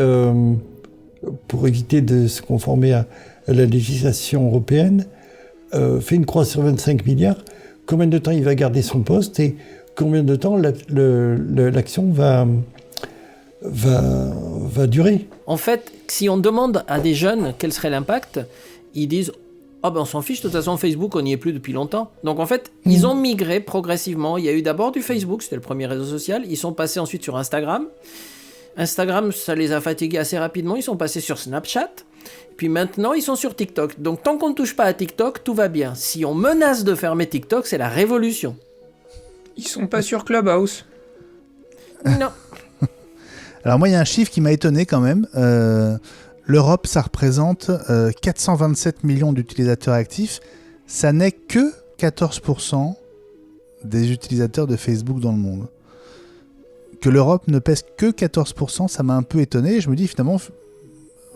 pour éviter de se conformer à la législation européenne, fait une croix sur 25 milliards. Combien de temps il va garder son poste et combien de temps l'action va durer? En fait, si on demande à des jeunes quel serait l'impact, ils disent « on s'en fiche, de toute façon, Facebook, on n'y est plus depuis longtemps. » Donc en fait, ils ont migré progressivement. Il y a eu d'abord du Facebook, c'était le premier réseau social. Ils sont passés ensuite sur Instagram. Instagram, ça les a fatigués assez rapidement. Ils sont passés sur Snapchat. Puis maintenant, ils sont sur TikTok. Donc tant qu'on ne touche pas à TikTok, tout va bien. Si on menace de fermer TikTok, c'est la révolution. Ils sont pas sur Clubhouse. Non. Alors moi, il y a un chiffre qui m'a étonné quand même. L'Europe, ça représente 427 millions d'utilisateurs actifs. Ça n'est que 14% des utilisateurs de Facebook dans le monde. Que l'Europe ne pèse que 14%, ça m'a un peu étonné. Je me dis finalement,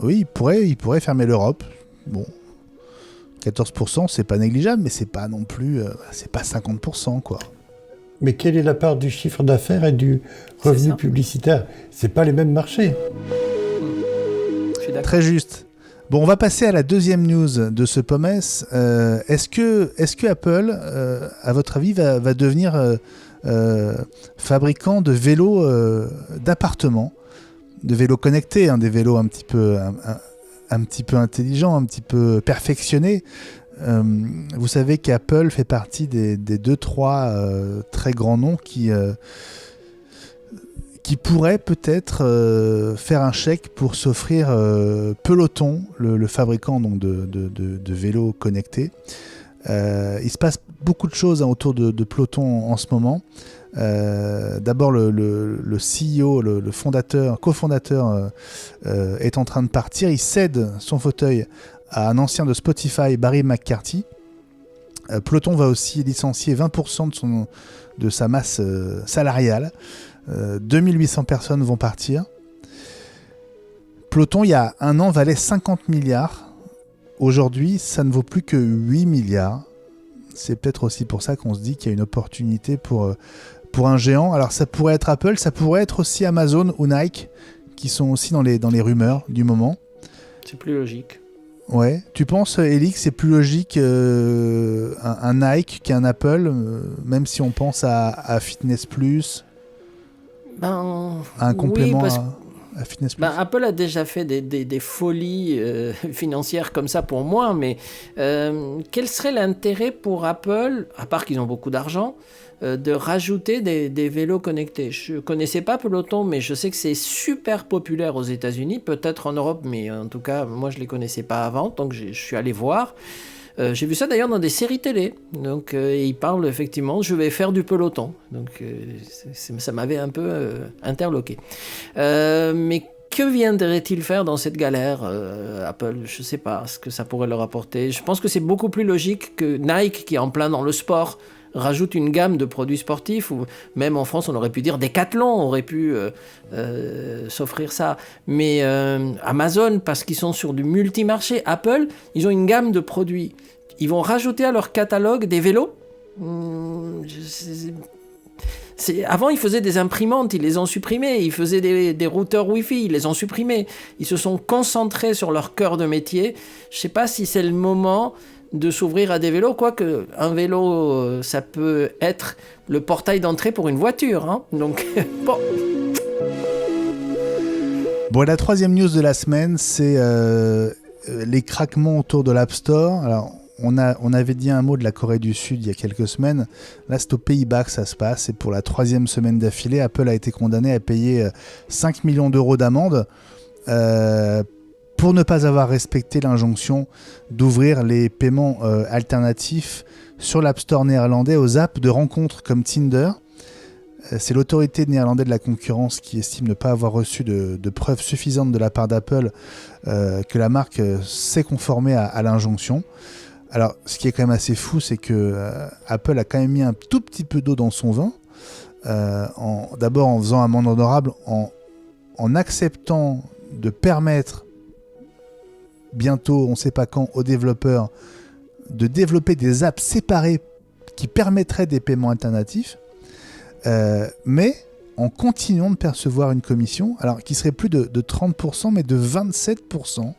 oui, il pourrait fermer l'Europe. Bon, 14%, c'est pas négligeable, mais c'est pas non plus, c'est pas 50%, quoi. Mais quelle est la part du chiffre d'affaires et du revenu publicitaire ? C'est pas les mêmes marchés. Je suis d'accord. Très juste. Bon, on va passer à la deuxième news de ce POMES. Est-ce que Apple, à votre avis, va devenir fabricant de vélos d'appartement, de vélos connectés, des vélos un petit peu intelligents, un petit peu perfectionnés. Vous savez qu'Apple fait partie des 2-3 très grands noms qui pourraient peut-être faire un chèque pour s'offrir Peloton, le fabricant donc, de vélos connectés. Il se passe beaucoup de choses autour de Peloton en ce moment. D'abord, le CEO, le cofondateur est en train de partir. Il cède son fauteuil à un ancien de Spotify, Barry McCarthy. Peloton va aussi licencier 20% de sa masse salariale. 2800 personnes vont partir. Peloton, il y a un an, valait 50 milliards. Aujourd'hui, ça ne vaut plus que 8 milliards. C'est peut-être aussi pour ça qu'on se dit qu'il y a une opportunité pour un géant. Alors, ça pourrait être Apple, ça pourrait être aussi Amazon ou Nike, qui sont aussi dans les rumeurs du moment. C'est plus logique. Ouais. Tu penses, Elie, que c'est plus logique un Nike qu'un Apple, même si on pense à Fitness Plus, un complément oui, à Fitness Plus. Apple a déjà fait des folies financières comme ça pour moi, mais quel serait l'intérêt pour Apple, à part qu'ils ont beaucoup d'argent, de rajouter des vélos connectés? Je ne connaissais pas Peloton, mais je sais que c'est super populaire aux États-Unis, peut-être en Europe, mais en tout cas, moi je ne les connaissais pas avant, donc je suis allé voir. J'ai vu ça d'ailleurs dans des séries télé. Donc, ils parlent effectivement, je vais faire du peloton. Donc, ça m'avait un peu interloqué. Mais que viendrait-il faire dans cette galère, Apple? Je ne sais pas ce que ça pourrait leur apporter. Je pense que c'est beaucoup plus logique que Nike, qui est en plein dans le sport, rajoute une gamme de produits sportifs, ou même en France on aurait pu dire Decathlon aurait pu s'offrir ça, mais Amazon, parce qu'ils sont sur du multimarché. Apple, ils ont une gamme de produits, ils vont rajouter à leur catalogue des vélos. Avant, ils faisaient des imprimantes, ils les ont supprimées. Ils faisaient des routeurs Wi-Fi, ils les ont supprimés. Ils se sont concentrés sur leur cœur de métier. Je ne sais pas si c'est le moment de s'ouvrir à des vélos, quoique un vélo, ça peut être le portail d'entrée pour une voiture. Hein. Donc, bon. Bon, la troisième news de la semaine, c'est les craquements autour de l'App Store. Alors, on avait dit un mot de la Corée du Sud il y a quelques semaines. Là, c'est aux Pays-Bas que ça se passe. Et pour la troisième semaine d'affilée, Apple a été condamné à payer 5 millions d'euros d'amende pour ne pas avoir respecté l'injonction d'ouvrir les paiements alternatifs sur l'App Store néerlandais aux apps de rencontres comme Tinder. C'est l'autorité néerlandaise de la concurrence qui estime ne pas avoir reçu de preuves suffisantes de la part d'Apple que la marque s'est conformée à l'injonction. Alors, ce qui est quand même assez fou, c'est que Apple a quand même mis un tout petit peu d'eau dans son vin. D'abord en faisant amende honorable, en acceptant de permettre bientôt, on ne sait pas quand, aux développeurs de développer des apps séparées qui permettraient des paiements alternatifs, mais en continuant de percevoir une commission, alors qui serait plus de 30%, mais de 27%.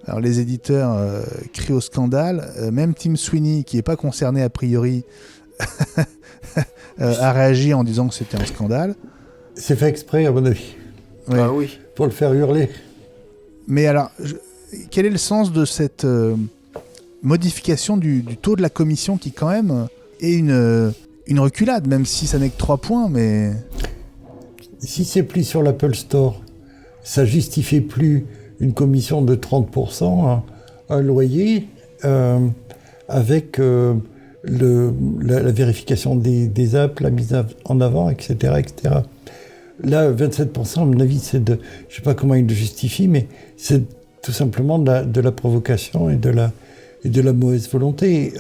Alors les éditeurs crient au scandale, même Tim Sweeney, qui n'est pas concerné a priori, a réagi en disant que c'était un scandale. C'est fait exprès, à mon avis. Ouais. Ah oui. Pour le faire hurler. Mais alors, quel est le sens de cette modification du taux de la commission qui quand même est une reculade, même si ça n'est que 3 points, mais... Si c'est plus sur l'Apple Store, ça justifie plus une commission de 30%, un loyer, avec la vérification des apps, la mise en avant, etc., etc. Là, 27%, à mon avis, je ne sais pas comment il le justifie, mais c'est tout simplement de la provocation et de la mauvaise volonté.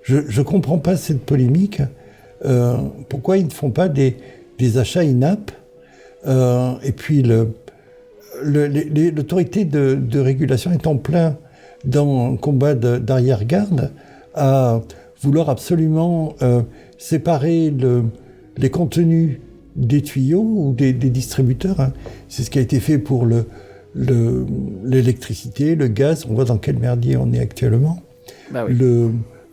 Je ne comprends pas cette polémique. Pourquoi ils ne font pas des achats in-app et puis l'autorité de régulation est en plein dans un combat d'arrière-garde à vouloir absolument séparer les contenus des tuyaux ou des distributeurs. Hein. C'est ce qui a été fait pour l'électricité, le gaz. On voit dans quel merdier on est actuellement. Bah oui.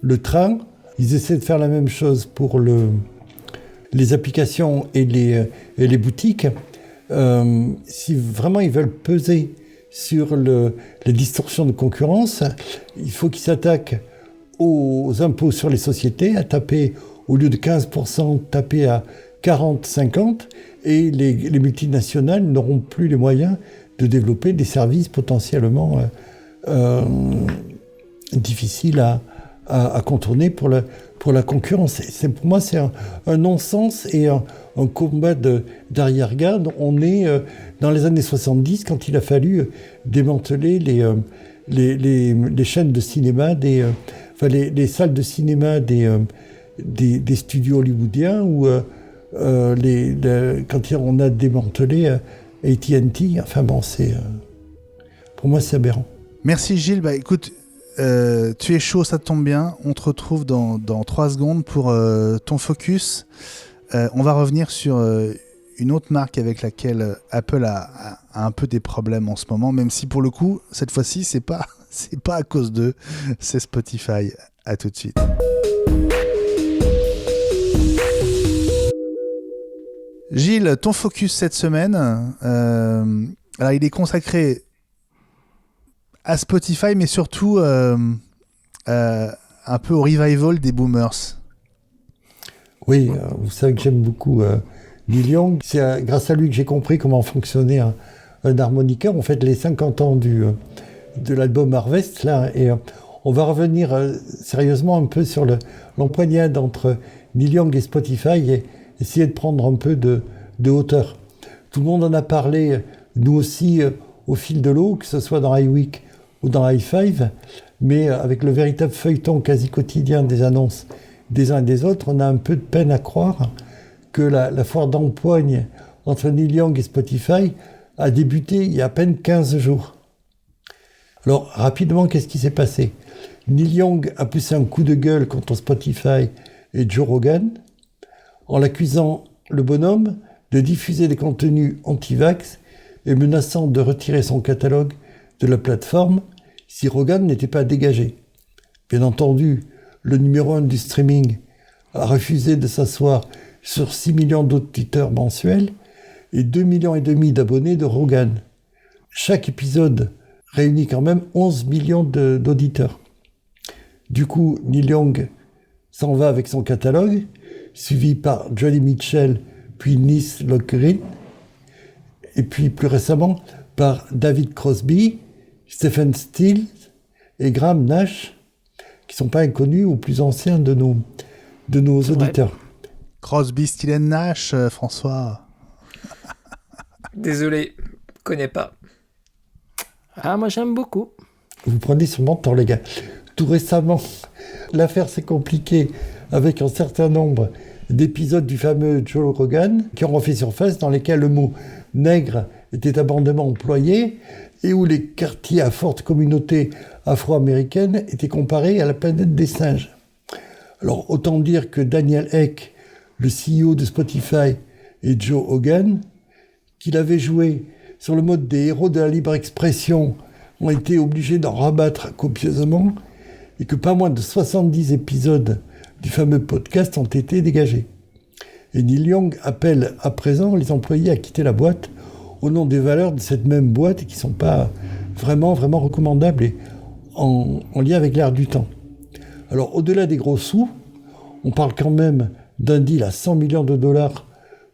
Le train, ils essaient de faire la même chose pour les applications et les boutiques. Si vraiment ils veulent peser sur les distorsions de concurrence, il faut qu'ils s'attaquent aux impôts sur les sociétés, à taper, au lieu de 15%, taper à 40, 50, et les multinationales n'auront plus les moyens de développer des services potentiellement difficiles à contourner pour la concurrence. Pour moi, c'est un non-sens et un combat d'arrière-garde. On est dans les années 70, quand il a fallu démanteler les chaînes de cinéma, les salles de cinéma des studios hollywoodiens, ou quand on a démantelé AT&T. Enfin bon, pour moi, c'est aberrant. Merci Gilles. Bah écoute, tu es chaud, ça tombe bien. On te retrouve dans 3 secondes pour ton focus. On va revenir sur une autre marque avec laquelle Apple a un peu des problèmes en ce moment, même si pour le coup, cette fois-ci, c'est pas à cause d'eux, c'est Spotify. À tout de suite. Gilles, ton focus cette semaine, alors il est consacré à Spotify, mais surtout un peu au revival des boomers. Oui, vous savez que j'aime beaucoup Neil Young. C'est grâce à lui que j'ai compris comment fonctionnait un harmonica. On fête les 50 ans de l'album Harvest, là, et on va revenir sérieusement un peu sur l'empoignade entre Neil Young et Spotify et essayer de prendre un peu de hauteur. Tout le monde en a parlé, nous aussi, au fil de l'eau, que ce soit dans iWeek ou dans i5, mais avec le véritable feuilleton quasi quotidien des annonces des uns et des autres, on a un peu de peine à croire que la foire d'empoigne entre Neil Young et Spotify a débuté il y a à peine 15 jours. Alors, rapidement, qu'est-ce qui s'est passé ? Neil Young a poussé un coup de gueule contre Spotify et Joe Rogan en l'accusant, le bonhomme, de diffuser des contenus anti-vax et menaçant de retirer son catalogue de la plateforme si Rogan n'était pas dégagé. Bien entendu, le numéro 1 du streaming a refusé de s'asseoir sur 6 millions d'auditeurs mensuels et 2,5 millions d'abonnés de Rogan. Chaque épisode réunit quand même 11 millions d'auditeurs. Du coup, Neil Young s'en va avec son catalogue, suivi par Johnny Mitchell, puis Nis Lockgren, et puis plus récemment par David Crosby, Stephen Stills et Graham Nash, qui ne sont pas inconnus ou plus anciens de nos auditeurs. Crosby, Stills et Nash, François. Désolé, connais pas. Ah, moi j'aime beaucoup. Vous prenez sur mon temps, les gars. Tout récemment, l'affaire s'est compliquée avec un certain nombre d'épisodes du fameux Joe Rogan qui ont refait surface, dans lesquels le mot « nègre » était abondamment employé et où les quartiers à forte communauté afro-américaine étaient comparés à la planète des singes. Alors, autant dire que Daniel Ek, le CEO de Spotify, et Joe Rogan, qu'il avait joué sur le mode des héros de la libre expression, ont été obligés d'en rabattre copieusement et que pas moins de 70 épisodes du fameux podcast ont été dégagés. Et Neil Young appelle à présent les employés à quitter la boîte au nom des valeurs de cette même boîte qui ne sont pas vraiment recommandables et en lien avec l'air du temps. Alors, au-delà des gros sous, on parle quand même d'un deal à 100 millions de dollars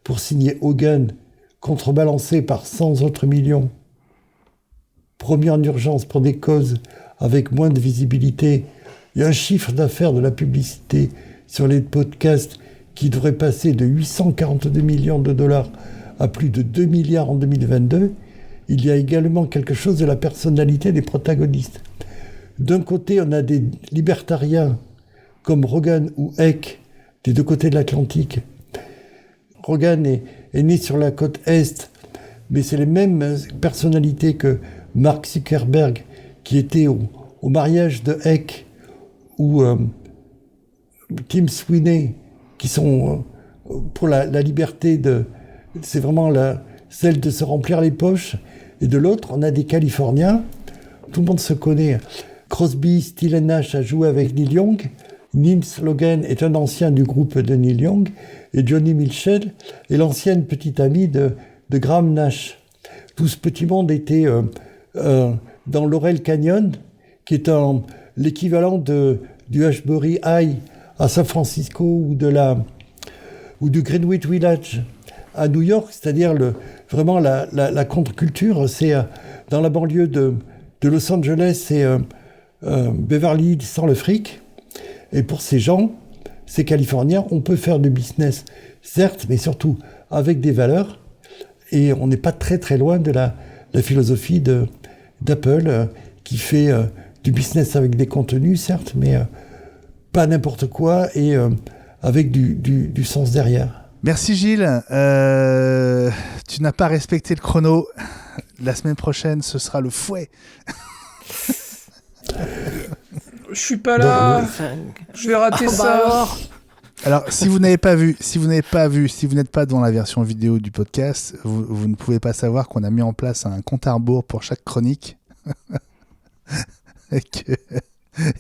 pour signer Hogan, contrebalancé par 100 autres millions, promis en urgence pour des causes avec moins de visibilité, et un chiffre d'affaires de la publicité sur les podcasts qui devrait passer de 842 millions de dollars à plus de 2 milliards en 2022, il y a également quelque chose de la personnalité des protagonistes. D'un côté, on a des libertariens comme Rogan ou Ek, des deux côtés de l'Atlantique. Rogan est né sur la côte Est, mais c'est les mêmes personnalités que Mark Zuckerberg, qui était au mariage de Heck ou Tim Sweeney, qui sont pour la liberté c'est vraiment celle de se remplir les poches. Et de l'autre, on a des Californiens. Tout le monde se connaît. Crosby, Stills & Nash a joué avec Neil Young. Nils Logan est un ancien du groupe de Neil Young. Et Johnny Mitchell est l'ancienne petite amie de Graham Nash. Tout ce petit monde était dans Laurel Canyon, qui est l'équivalent du Ashbury High à San Francisco ou du Greenwich Village à New York, c'est-à-dire vraiment la contre-culture. C'est dans la banlieue de Los Angeles, c'est Beverly Hills sans le fric. Et pour ces gens, ces Californiens, on peut faire du business, certes, mais surtout avec des valeurs. Et on n'est pas très très loin de la philosophie d'Apple, qui fait du business avec des contenus, certes, mais pas n'importe quoi et avec du sens derrière. Merci Gilles. Tu n'as pas respecté le chrono. La semaine prochaine, ce sera le fouet. Je suis pas là. Je vais rater ça. Alors, si vous n'êtes pas dans la version vidéo du podcast, vous ne pouvez pas savoir qu'on a mis en place un compte à rebours pour chaque chronique.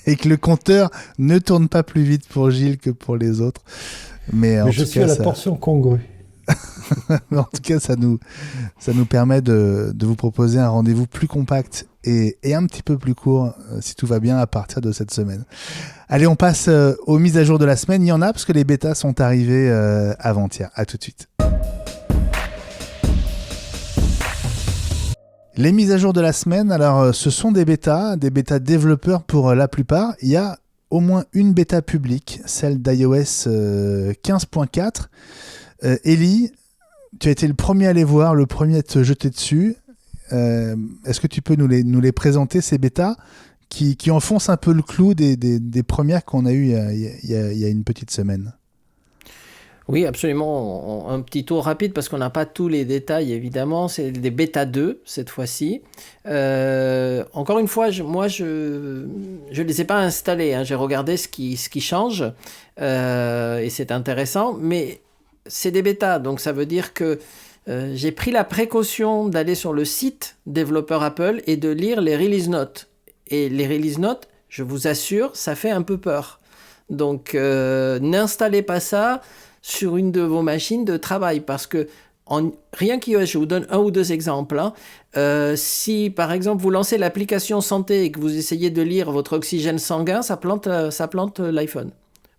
et que le compteur ne tourne pas plus vite pour Gilles que pour les autres. Mais je suis à la portion congrue. En tout cas, ça nous permet de vous proposer un rendez-vous plus compact et un petit peu plus court, si tout va bien, à partir de cette semaine. Allez, on passe aux mises à jour de la semaine. Il y en a, parce que les bêtas sont arrivés avant-hier. À tout de suite. Les mises à jour de la semaine, alors ce sont des bêtas développeurs pour la plupart. Il y a au moins une bêta publique, celle d'iOS 15.4. Ellie, tu as été le premier à les voir, le premier à te jeter dessus. Est-ce que tu peux nous les présenter, ces bêtas qui enfoncent un peu le clou des premières qu'on a eues il y a une petite semaine? Oui, absolument. Un petit tour rapide parce qu'on n'a pas tous les détails, évidemment. C'est des bêta 2 cette fois-ci. Encore une fois, je les ai pas installés. Hein. J'ai regardé ce qui change et c'est intéressant. Mais c'est des bêtas, donc ça veut dire que j'ai pris la précaution d'aller sur le site développeur Apple et de lire les release notes. Et les release notes, je vous assure, ça fait un peu peur. Donc n'installez pas ça sur une de vos machines de travail, parce que rien qu'iOS, je vous donne un ou deux exemples. Hein. Si par exemple vous lancez l'application santé et que vous essayez de lire votre oxygène sanguin, ça plante l'iPhone.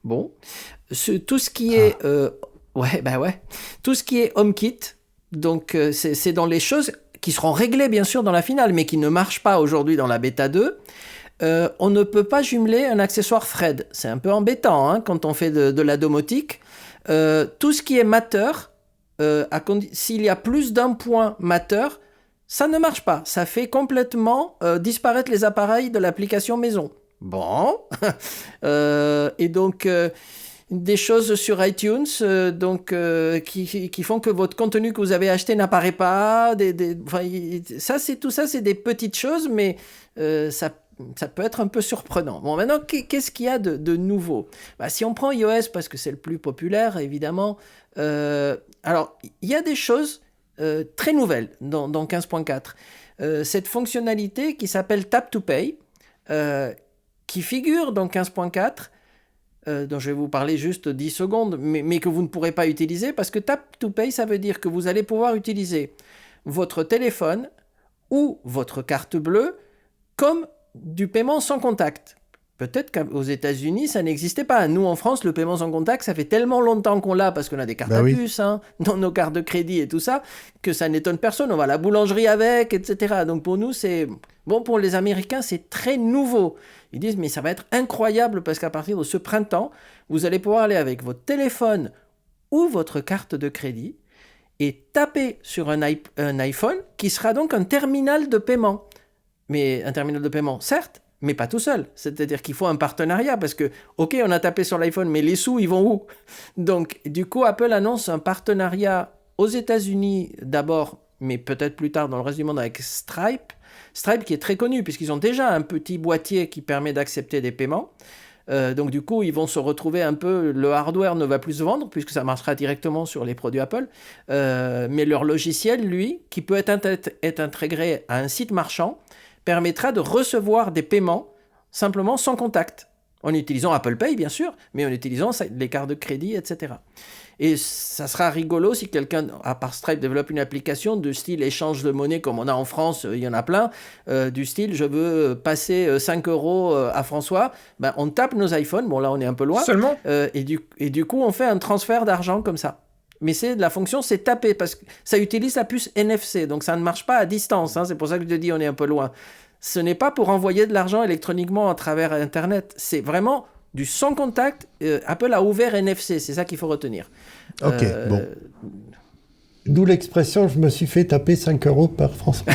Bon, tout ce qui est tout ce qui est HomeKit, donc c'est dans les choses qui seront réglées bien sûr dans la finale, mais qui ne marchent pas aujourd'hui dans la bêta 2. On ne peut pas jumeler un accessoire Thread. C'est un peu embêtant hein, quand on fait de la domotique. Tout ce qui est Matter, s'il y a plus d'un point Matter, ça ne marche pas. Ça fait complètement disparaître les appareils de l'application maison. Bon. Et donc, des choses sur iTunes qui font que votre contenu que vous avez acheté n'apparaît pas. Tout ça, c'est des petites choses, mais ça peut être un peu surprenant. Bon, maintenant, qu'est-ce qu'il y a de nouveau ? Si on prend iOS, parce que c'est le plus populaire, évidemment, alors, il y a des choses très nouvelles dans 15.4. Cette fonctionnalité qui s'appelle Tap to Pay, qui figure dans 15.4, dont je vais vous parler juste 10 secondes, mais que vous ne pourrez pas utiliser, parce que Tap to Pay, ça veut dire que vous allez pouvoir utiliser votre téléphone ou votre carte bleue comme du paiement sans contact. Peut-être qu'aux États-Unis, ça n'existait pas. Nous, en France, le paiement sans contact, ça fait tellement longtemps qu'on l'a, parce qu'on a des cartes à puce, hein, dans nos cartes de crédit et tout ça, que ça n'étonne personne. On va à la boulangerie avec, etc. Donc pour nous, c'est... Bon, pour les Américains, c'est très nouveau. Ils disent, mais ça va être incroyable, parce qu'à partir de ce printemps, vous allez pouvoir aller avec votre téléphone ou votre carte de crédit et taper sur un iPhone, qui sera donc un terminal de paiement. Mais un terminal de paiement, certes, mais pas tout seul. C'est-à-dire qu'il faut un partenariat, parce que, ok, on a tapé sur l'iPhone, mais les sous, ils vont où ? Donc, du coup, Apple annonce un partenariat aux États-Unis d'abord, mais peut-être plus tard dans le reste du monde avec Stripe, Stripe qui est très connu puisqu'ils ont déjà un petit boîtier qui permet d'accepter des paiements. Donc du coup, ils vont se retrouver un peu, le hardware ne va plus se vendre puisque ça marchera directement sur les produits Apple, mais leur logiciel, lui, qui peut être intégré à un site marchand, permettra de recevoir des paiements simplement sans contact, en utilisant Apple Pay bien sûr, mais en utilisant les cartes de crédit, etc. Et ça sera rigolo si quelqu'un, à part Stripe, développe une application de style échange de monnaie comme on a en France, il y en a plein, du style je veux passer 5 € à François, ben, on tape nos iPhones, bon là on est un peu loin, Seulement et du coup on fait un transfert d'argent comme ça. Mais la fonction c'est taper, parce que ça utilise la puce NFC, donc ça ne marche pas à distance, hein, c'est pour ça que je te dis on est un peu loin. Ce n'est pas pour envoyer de l'argent électroniquement à travers Internet, c'est vraiment du sans contact. Apple a ouvert NFC, c'est ça qu'il faut retenir. Ok, bon. D'où l'expression « je me suis fait taper 5 € par François ».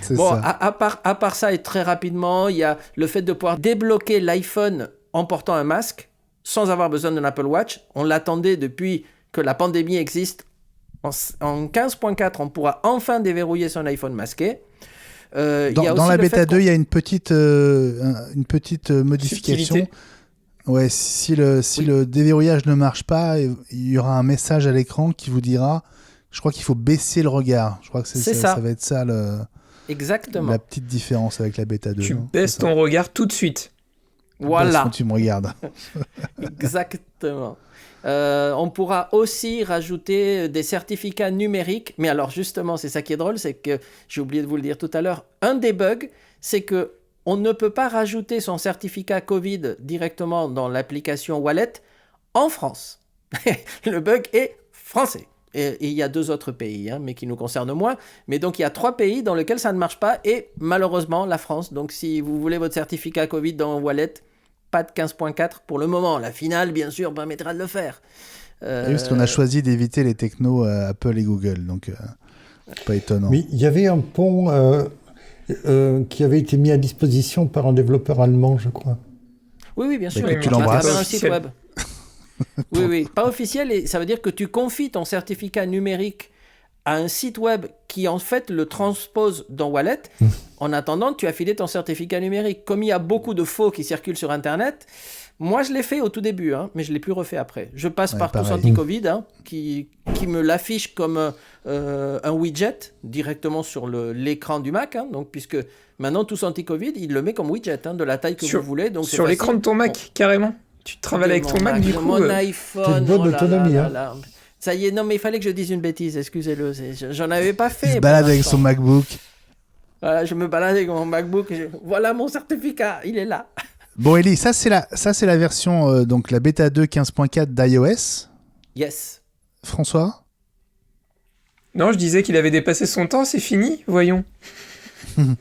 C'est bon, ça. à part ça, et très rapidement, il y a le fait de pouvoir débloquer l'iPhone en portant un masque, sans avoir besoin d'un Apple Watch. On l'attendait depuis que la pandémie existe. En 15.4, on pourra enfin déverrouiller son iPhone masqué. Dans la bêta 2, il y a une petite modification. Subtilité. Ouais, si le déverrouillage ne marche pas, il y aura un message à l'écran qui vous dira, je crois qu'il faut baisser le regard. Je crois que ça va être ça Exactement. la petite différence avec la bêta 2. Tu baisses ton regard tout de suite. Voilà. Quand tu me regardes. Exactement. On pourra aussi rajouter des certificats numériques. Mais alors justement, c'est ça qui est drôle, c'est que j'ai oublié de vous le dire tout à l'heure. Un des bugs, c'est que on ne peut pas rajouter son certificat Covid directement dans l'application Wallet en France. Le bug est français. Et il y a 2 autres pays, hein, mais qui nous concernent moins. Mais donc, il y a 3 pays dans lesquels ça ne marche pas. Et malheureusement, la France. Donc, si vous voulez votre certificat Covid dans Wallet, pas de 15.4 pour le moment. La finale, bien sûr, permettra de le faire. Parce qu'on a choisi d'éviter les technos Apple et Google. Donc, pas étonnant. Mais il y avait un pont qui avait été mis à disposition par un développeur allemand, je crois. Oui, bien sûr. Mais que tu l'embrasses. Un site web. Oui, pas officiel. Et ça veut dire que tu confies ton certificat numérique à un site web qui, en fait, le transpose dans Wallet. En attendant, tu as filé ton certificat numérique. Comme il y a beaucoup de faux qui circulent sur Internet, moi, je l'ai fait au tout début, hein, mais je ne l'ai plus refait après. Je passe par Tous Anti-Covid, hein, qui me l'affiche comme un widget directement sur l'écran du Mac. Hein, donc, puisque maintenant, Tous Anti-Covid, il le met comme widget, hein, de la taille que vous voulez. Donc sur l'écran de ton Mac, carrément. Tu travailles avec ton Mac, du coup. Mon iPhone. C'est une bonne autonomie. Ça y est, non, mais il fallait que je dise une bêtise, excusez-le. J'en avais pas fait. Il se balade avec son MacBook. Voilà, je me balade avec mon MacBook. Voilà mon certificat, il est là. Bon, Ellie, ça c'est la version, donc la bêta 2 15.4 d'iOS. Yes. François ? Non, je disais qu'il avait dépassé son temps, c'est fini, voyons. Il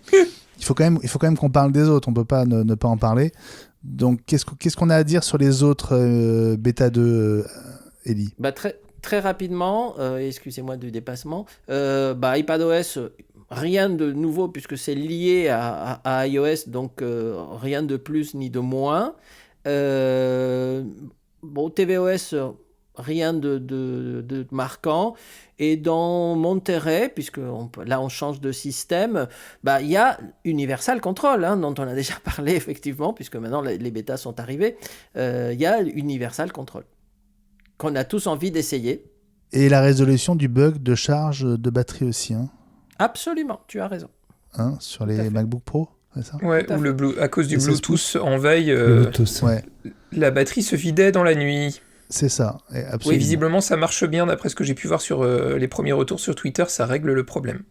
faut quand même qu'on parle des autres, on peut pas ne pas en parler. Donc, qu'est-ce qu'on a à dire sur les autres bêta 2, Ellie ? Très rapidement, excusez-moi du dépassement, iPadOS, rien de nouveau puisque c'est lié à iOS, donc rien de plus ni de moins. tvOS, rien de marquant. Et dans Monterey, puisque là on change de système, il y a Universal Control, hein, dont on a déjà parlé effectivement, puisque maintenant les bêtas sont arrivées. Il y a Universal Control, qu'on a tous envie d'essayer. Et la résolution du bug de charge de batterie aussi. Hein. Absolument, tu as raison. Hein, sur les MacBook Pro, c'est ça ? Ouais, ou à cause du Bluetooth en veille, ouais. La batterie se vidait dans la nuit. C'est ça, absolument. Oui, visiblement ça marche bien, d'après ce que j'ai pu voir sur les premiers retours sur Twitter, ça règle le problème.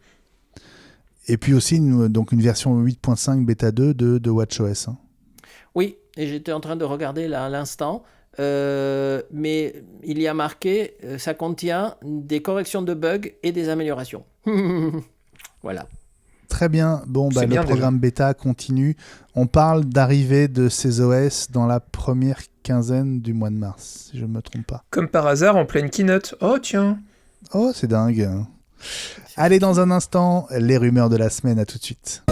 Et puis aussi une version 8.5 bêta 2 de WatchOS. Hein. Oui, et j'étais en train de regarder là à l'instant, mais il y a marqué, ça contient des corrections de bugs et des améliorations. Voilà. Très bien. Bon, le programme bêta continue. On parle d'arrivée de ces OS dans la première quinzaine du mois de mars, si je ne me trompe pas. Comme par hasard, en pleine keynote. Oh, tiens. Oh, c'est dingue. Allez, dans un instant, les rumeurs de la semaine. À tout de suite.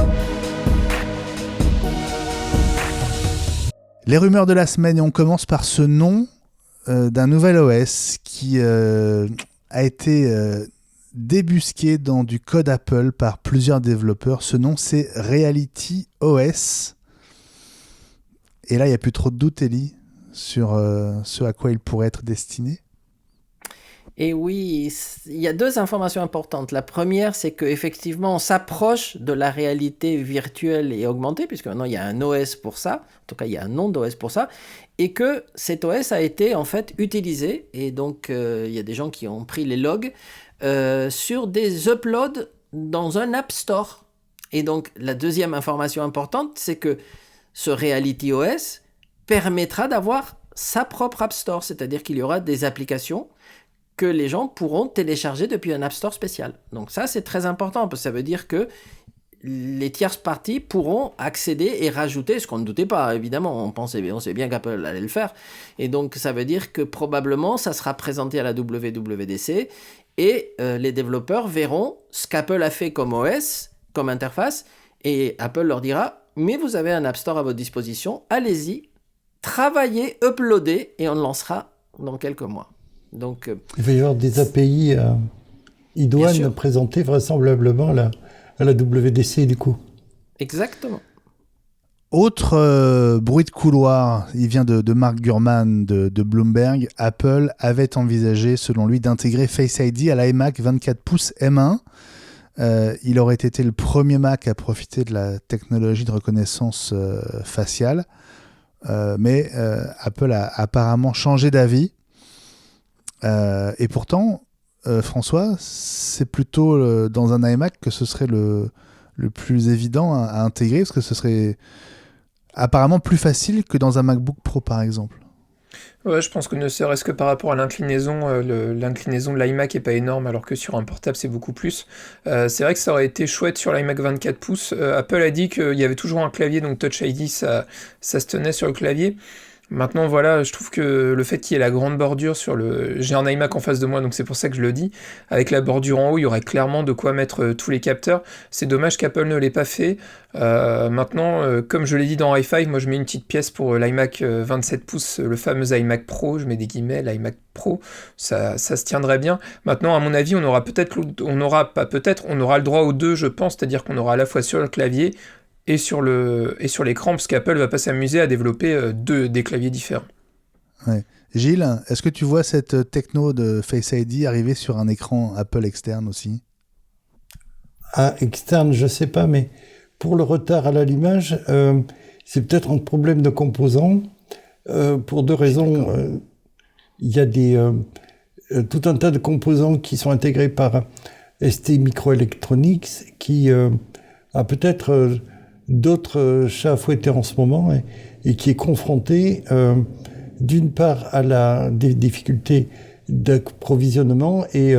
Les rumeurs de la semaine, et on commence par ce nom d'un nouvel OS qui a été débusqué dans du code Apple par plusieurs développeurs. Ce nom, c'est Reality OS. Et là, il n'y a plus trop de doute, Ellie, sur ce à quoi il pourrait être destiné. Et oui, il y a 2 informations importantes. La première, c'est qu'effectivement, on s'approche de la réalité virtuelle et augmentée, puisque maintenant il y a un OS pour ça, en tout cas il y a un nom d'OS pour ça, et que cet OS a été en fait utilisé, et donc il y a des gens qui ont pris les logs, sur des uploads dans un App Store. Et donc la deuxième information importante, c'est que ce Reality OS permettra d'avoir sa propre App Store, c'est-à-dire qu'il y aura des applications que les gens pourront télécharger depuis un App Store spécial. Donc ça, c'est très important, parce que ça veut dire que les tierces parties pourront accéder et rajouter, ce qu'on ne doutait pas, évidemment, on sait bien qu'Apple allait le faire, et donc ça veut dire que probablement ça sera présenté à la WWDC, et les développeurs verront ce qu'Apple a fait comme OS, comme interface, et Apple leur dira, mais vous avez un App Store à votre disposition, allez-y, travaillez, uploadez, et on le lancera dans quelques mois. Donc, il va y avoir des API idoines présentées vraisemblablement à la WDC du coup. Exactement. Autre bruit de couloir, il vient de Mark Gurman de Bloomberg. Apple avait envisagé, selon lui, d'intégrer Face ID à l'iMac 24 pouces M1. Il aurait été le premier Mac à profiter de la technologie de reconnaissance faciale. Mais Apple a apparemment changé d'avis. Et pourtant, François, c'est plutôt dans un iMac que ce serait le plus évident à intégrer, parce que ce serait apparemment plus facile que dans un MacBook Pro, par exemple. Ouais, je pense que ne serait-ce que par rapport à l'inclinaison, l'inclinaison de l'iMac est pas énorme, alors que sur un portable c'est beaucoup plus. C'est vrai que ça aurait été chouette sur l'iMac 24 pouces. Apple a dit qu'il y avait toujours un clavier, donc Touch ID, ça se tenait sur le clavier. Maintenant, voilà, je trouve que le fait qu'il y ait la grande bordure sur le... J'ai un iMac en face de moi, donc c'est pour ça que je le dis. Avec la bordure en haut, il y aurait clairement de quoi mettre tous les capteurs. C'est dommage qu'Apple ne l'ait pas fait. Maintenant, comme je l'ai dit dans Hi5, moi je mets une petite pièce pour l'iMac 27 pouces, le fameux iMac Pro, je mets des guillemets, l'iMac Pro, ça se tiendrait bien. Maintenant, à mon avis, on aura le droit aux deux, je pense, c'est-à-dire qu'on aura à la fois sur le clavier et sur l'écran, parce qu'Apple va pas s'amuser à développer des claviers différents. Ouais. Gilles, est-ce que tu vois cette techno de Face ID arriver sur un écran Apple externe aussi ? Ah, externe, je sais pas, mais pour le retard à l'allumage, c'est peut-être un problème de composants, pour 2 raisons. Il y a tout un tas de composants qui sont intégrés par ST Microelectronics, qui a peut-être... d'autres chats à fouetter en ce moment et qui est confronté d'une part à des difficultés d'approvisionnement et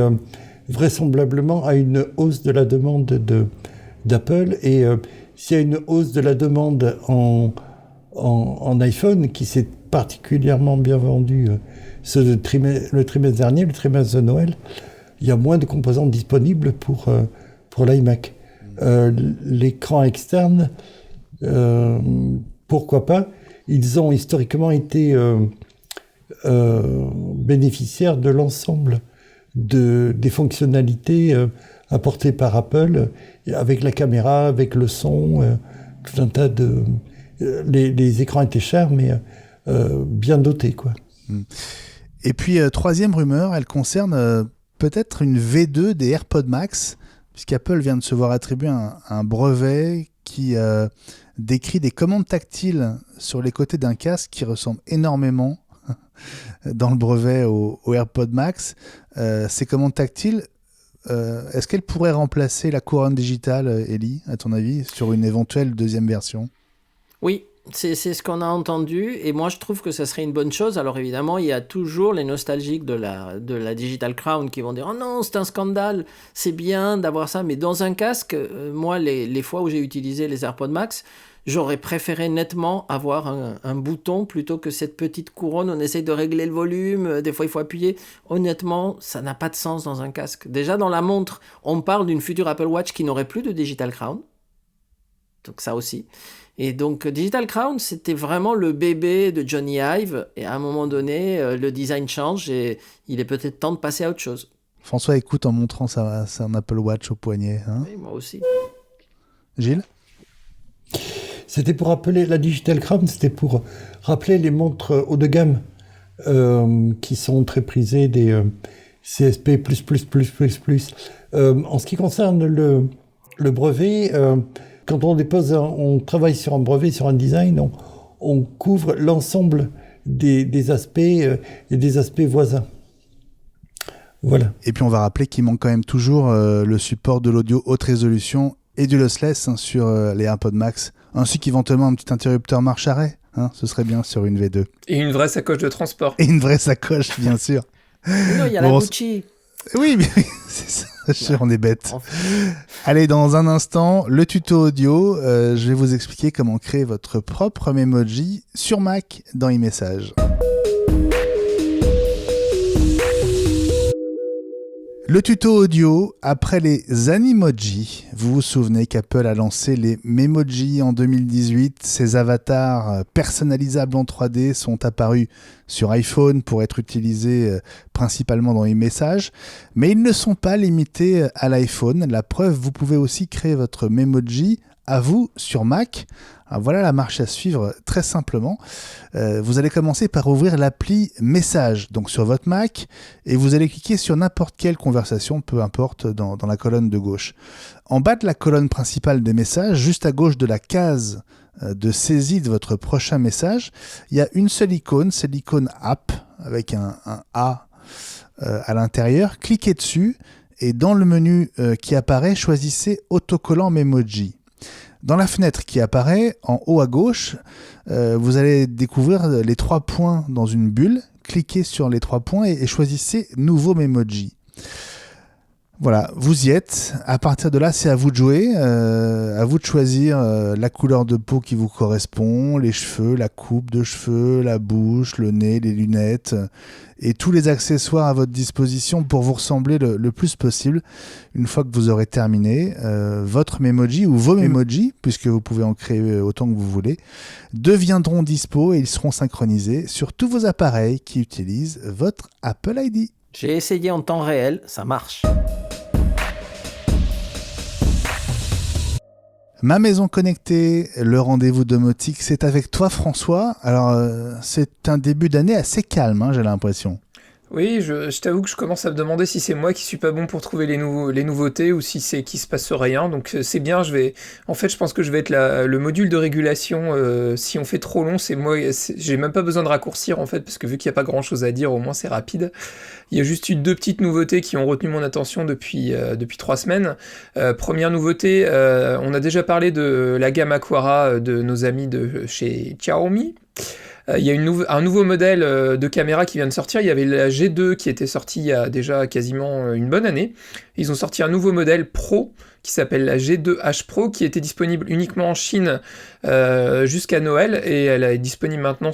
vraisemblablement à une hausse de la demande d'Apple. Et s'il y a une hausse de la demande en iPhone, qui s'est particulièrement bien vendu le trimestre dernier, le trimestre de Noël, il y a moins de composants disponibles pour l'iMac. L'écran externe, pourquoi pas. Ils ont historiquement été bénéficiaires de l'ensemble des fonctionnalités apportées par Apple, avec la caméra, avec le son, tout un tas de... Les écrans étaient chers, mais bien dotés, quoi. Et puis, troisième rumeur, elle concerne peut-être une V2 des AirPods Max, puisqu'Apple vient de se voir attribuer un brevet qui décrit des commandes tactiles sur les côtés d'un casque qui ressemble énormément dans le brevet au AirPod Max. Ces commandes tactiles, est-ce qu'elles pourraient remplacer la couronne digitale, Ellie, à ton avis, sur une éventuelle deuxième version ? Oui, c'est ce qu'on a entendu, et moi je trouve que ça serait une bonne chose. Alors évidemment, il y a toujours les nostalgiques de la Digital Crown qui vont dire « Oh non, c'est un scandale, c'est bien d'avoir ça », mais dans un casque, moi les fois où j'ai utilisé les AirPods Max, j'aurais préféré nettement avoir un bouton plutôt que cette petite couronne. On essaye de régler le volume, des fois il faut appuyer. Honnêtement, ça n'a pas de sens dans un casque. Déjà dans la montre, on parle d'une future Apple Watch qui n'aurait plus de Digital Crown, donc ça aussi. Et donc Digital Crown, c'était vraiment le bébé de Johnny Ive, et à un moment donné, le design change et il est peut-être temps de passer à autre chose. François écoute en montrant son Apple Watch au poignet. Hein. Oui, moi aussi. Gilles ? C'était pour rappeler la Digital Crown, c'était pour rappeler les montres haut de gamme qui sont très prisées des CSP+++++. En ce qui concerne le brevet, quand on travaille sur un brevet, sur un design, on couvre l'ensemble des aspects et des aspects voisins. Voilà. Et puis on va rappeler qu'il manque quand même toujours le support de l'audio haute résolution et du lossless sur les AirPods Max, ainsi qu'éventuellement un petit interrupteur marche-arrêt. Hein, ce serait bien sur une V2. Et une vraie sacoche de transport. Et une vraie sacoche, bien sûr. Non, il y a la Gucci. Oui, mais c'est ça, sûr, on est bête. Allez, dans un instant, le tuto audio. Je vais vous expliquer comment créer votre propre Memoji sur Mac dans iMessage. Le tuto audio, après les Animoji, vous vous souvenez qu'Apple a lancé les Memoji en 2018. Ces avatars personnalisables en 3D sont apparus sur iPhone pour être utilisés principalement dans iMessage, mais ils ne sont pas limités à l'iPhone. La preuve, vous pouvez aussi créer votre Memoji à vous sur Mac. Alors voilà la marche à suivre très simplement. Vous allez commencer par ouvrir l'appli Messages, donc sur votre Mac, et vous allez cliquer sur n'importe quelle conversation, peu importe, dans la colonne de gauche. En bas de la colonne principale des messages, juste à gauche de la case de saisie de votre prochain message, il y a une seule icône, c'est l'icône App, avec un A à l'intérieur. Cliquez dessus, et dans le menu qui apparaît, choisissez Autocollant Memoji. Dans la fenêtre qui apparaît, en haut à gauche, vous allez découvrir les 3 points dans une bulle. Cliquez sur les 3 points et choisissez Nouveau Memoji. Voilà, vous y êtes. À partir de là, c'est à vous de jouer, à vous de choisir la couleur de peau qui vous correspond, les cheveux, la coupe de cheveux, la bouche, le nez, les lunettes et tous les accessoires à votre disposition pour vous ressembler le plus possible. Une fois que vous aurez terminé, votre Memoji ou vos Memoji, puisque vous pouvez en créer autant que vous voulez, deviendront dispo et ils seront synchronisés sur tous vos appareils qui utilisent votre Apple ID. J'ai essayé en temps réel, ça marche. Ma maison connectée, le rendez-vous domotique, c'est avec toi François. Alors, c'est un début d'année assez calme, hein, j'ai l'impression. Oui, je t'avoue que je commence à me demander si c'est moi qui suis pas bon pour trouver les nouveautés ou si c'est qu'il se passe rien. Donc c'est bien, en fait, je pense que je vais être le module de régulation. Si on fait trop long, c'est moi. J'ai même pas besoin de raccourcir en fait, parce que vu qu'il n'y a pas grand chose à dire, au moins c'est rapide. Il y a juste eu 2 petites nouveautés qui ont retenu mon attention depuis 3 semaines. Première nouveauté, on a déjà parlé de la gamme Aqara de nos amis de chez Xiaomi. Il y a un nouveau modèle de caméra qui vient de sortir. Il y avait la G2 qui était sortie il y a déjà quasiment une bonne année. Ils ont sorti un nouveau modèle Pro qui s'appelle la G2H Pro, qui était disponible uniquement en Chine jusqu'à Noël, et elle est disponible maintenant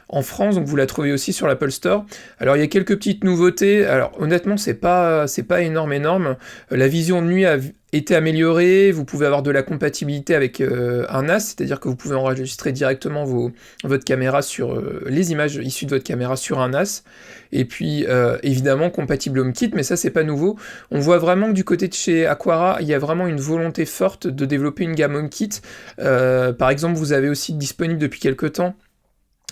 en France, donc vous la trouvez aussi sur l'Apple Store. Alors il y a quelques petites nouveautés. Alors honnêtement, c'est pas énorme. La vision de nuit a été améliorée. Vous pouvez avoir de la compatibilité avec un NAS, c'est-à-dire que vous pouvez enregistrer directement votre caméra sur les images issues de votre caméra sur un NAS. Et puis évidemment compatible HomeKit, mais ça c'est pas nouveau. On voit vraiment que du côté de chez Aqara, il y a vraiment une volonté forte de développer une gamme HomeKit. Par exemple, vous avez aussi disponible depuis quelques temps.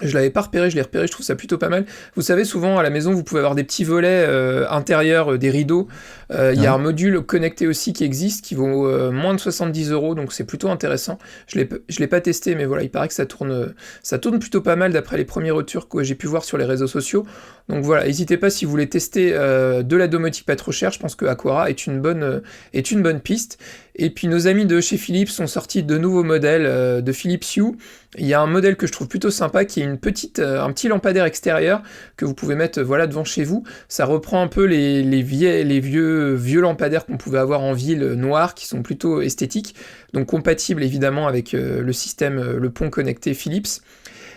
Je l'avais pas repéré, je l'ai repéré, je trouve ça plutôt pas mal. Vous savez, souvent à la maison, vous pouvez avoir des petits volets intérieurs, des rideaux. Il y a un module connecté aussi qui existe, qui vaut moins de 70 €, donc c'est plutôt intéressant. Je l'ai pas testé, mais voilà, il paraît que ça tourne plutôt pas mal d'après les premiers retours que j'ai pu voir sur les réseaux sociaux. Donc voilà, n'hésitez pas si vous voulez tester de la domotique pas trop chère. Je pense que Aqara est une bonne piste. Et puis nos amis de chez Philips ont sorti de nouveaux modèles de Philips Hue. Il y a un modèle que je trouve plutôt sympa qui est un petit lampadaire extérieur que vous pouvez mettre devant chez vous. Ça reprend un peu les vieux lampadaires qu'on pouvait avoir en ville noirs, qui sont plutôt esthétiques, donc compatibles évidemment avec le système, le pont connecté Philips.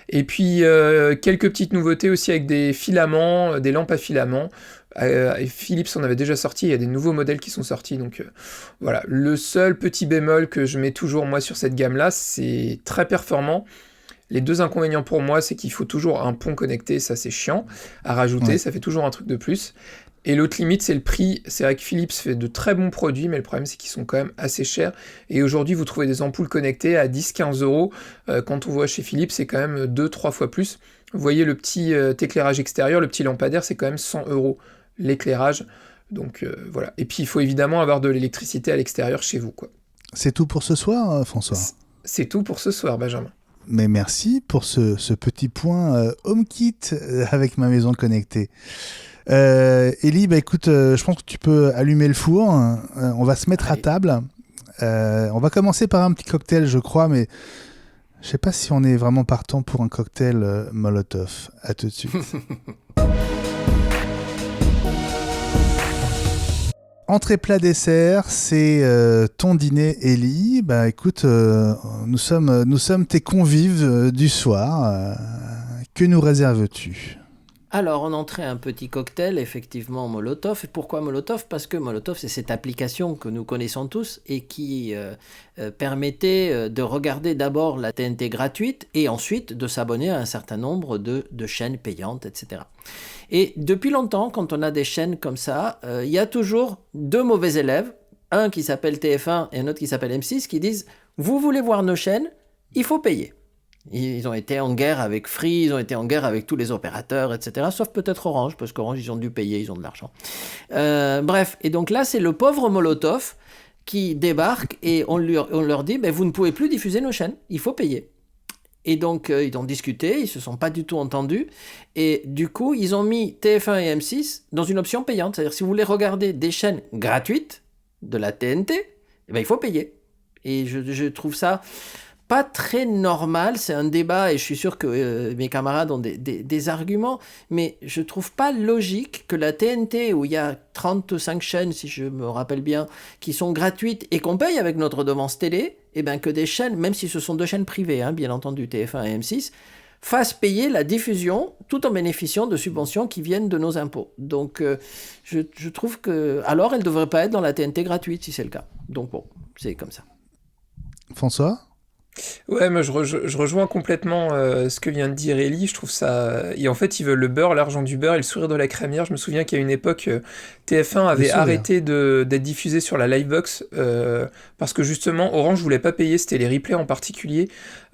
Et puis quelques petites nouveautés aussi avec des filaments, des lampes à filaments. Philips en avait déjà sorti, il y a des nouveaux modèles qui sont sortis, donc voilà. Le seul petit bémol que je mets toujours moi sur cette gamme là, c'est très performant. Les 2 inconvénients pour moi, c'est qu'il faut toujours un pont connecté, ça c'est chiant à rajouter, ouais. Ça fait toujours un truc de plus. Et l'autre limite, c'est le prix. C'est vrai que Philips fait de très bons produits, mais le problème, c'est qu'ils sont quand même assez chers. Et aujourd'hui, vous trouvez des ampoules connectées à 10-15 euros. Quand on voit chez Philips, c'est quand même 2-3 fois plus. Vous voyez le petit éclairage extérieur, le petit lampadaire, c'est quand même 100 euros l'éclairage. Donc voilà. Et puis, il faut évidemment avoir de l'électricité à l'extérieur chez vous, quoi. C'est tout pour ce soir, François. C'est tout pour ce soir, Benjamin. Mais merci pour ce petit point HomeKit avec ma maison connectée. Élie, écoute, je pense que tu peux allumer le four. On va se mettre à table. On va commencer par un petit cocktail, je crois, mais je sais pas si on est vraiment partant pour un cocktail Molotov. À tout de suite. Entrée plat dessert, c'est ton dîner, Élie. Écoute, nous sommes tes convives du soir. Que nous réserves-tu ? Alors, en entrée, un petit cocktail, effectivement, Molotov. Et pourquoi Molotov ? Parce que Molotov, c'est cette application que nous connaissons tous et qui permettait de regarder d'abord la TNT gratuite et ensuite de s'abonner à un certain nombre de chaînes payantes, etc. Et depuis longtemps, quand on a des chaînes comme ça, il y a toujours deux mauvais élèves, un qui s'appelle TF1 et un autre qui s'appelle M6, qui disent « Vous voulez voir nos chaînes ? Il faut payer ». Ils ont été en guerre avec Free, ils ont été en guerre avec tous les opérateurs, etc. Sauf peut-être Orange, parce qu'Orange, ils ont dû payer, ils ont de l'argent. Bref, et donc là, c'est le pauvre Molotov qui débarque et on leur dit vous ne pouvez plus diffuser nos chaînes, il faut payer. Et donc, ils ont discuté, ils ne se sont pas du tout entendus. Et du coup, ils ont mis TF1 et M6 dans une option payante. C'est-à-dire, si vous voulez regarder des chaînes gratuites de la TNT, il faut payer. Et je trouve ça pas très normal, c'est un débat et je suis sûr que mes camarades ont des arguments, mais je trouve pas logique que la TNT, où il y a 35 chaînes, si je me rappelle bien, qui sont gratuites et qu'on paye avec notre redevance télé, que des chaînes, même si ce sont deux chaînes privées, bien entendu TF1 et M6, fassent payer la diffusion tout en bénéficiant de subventions qui viennent de nos impôts. Donc je trouve que... Alors elle ne devrait pas être dans la TNT gratuite si c'est le cas. Donc bon, c'est comme ça. François ? Ouais, moi je rejoins complètement ce que vient de dire Ellie, je trouve ça... Et en fait, ils veulent le beurre, l'argent du beurre et le sourire de la crémière. Je me souviens qu'à une époque, TF1 avait arrêté d'être diffusé sur la Livebox parce que justement, Orange voulait pas payer, c'était les replays en particulier.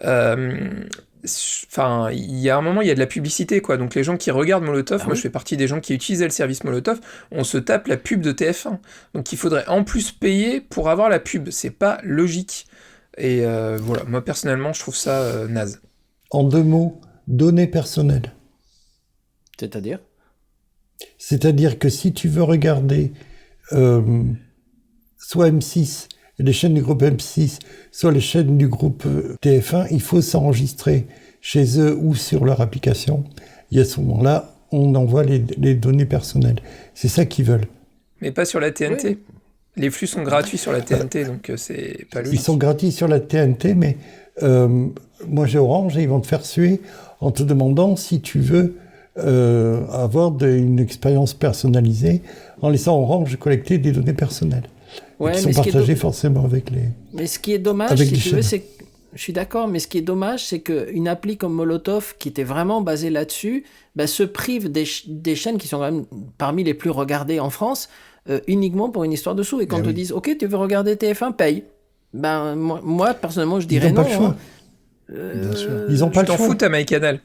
Enfin, il y a un moment, il y a de la publicité, quoi. Donc les gens qui regardent Molotov, moi je fais partie des gens qui utilisaient le service Molotov, on se tape la pub de TF1. Donc il faudrait en plus payer pour avoir la pub. C'est pas logique. Et voilà, moi personnellement, je trouve ça naze. En deux mots, données personnelles. C'est-à-dire ? C'est-à-dire que si tu veux regarder soit M6, les chaînes du groupe M6, soit les chaînes du groupe TF1, il faut s'enregistrer chez eux ou sur leur application. Et à ce moment-là, on envoie les données personnelles. C'est ça qu'ils veulent. Mais pas sur la TNT. Oui. Les flux sont gratuits sur la TNT, donc c'est pas logique. Ils sont gratuits sur la TNT, mais moi j'ai Orange et ils vont te faire suer en te demandant si tu veux avoir une expérience personnalisée en laissant Orange collecter des données personnelles. Ouais, qui sont partagées forcément avec les... Mais ce qui est dommage, si tu veux, c'est... Je suis d'accord, mais ce qui est dommage, c'est qu'une appli comme Molotov, qui était vraiment basée là-dessus, se prive des chaînes qui sont quand même parmi les plus regardées en France, uniquement pour une histoire de sous. Et quand on te dise, ok, tu veux regarder TF1, paye. Moi, personnellement, je dirais non. Ils n'ont pas le choix. Bien sûr. Ils n'ont pas le choix. Tu t'en fous, t'as MyCanal.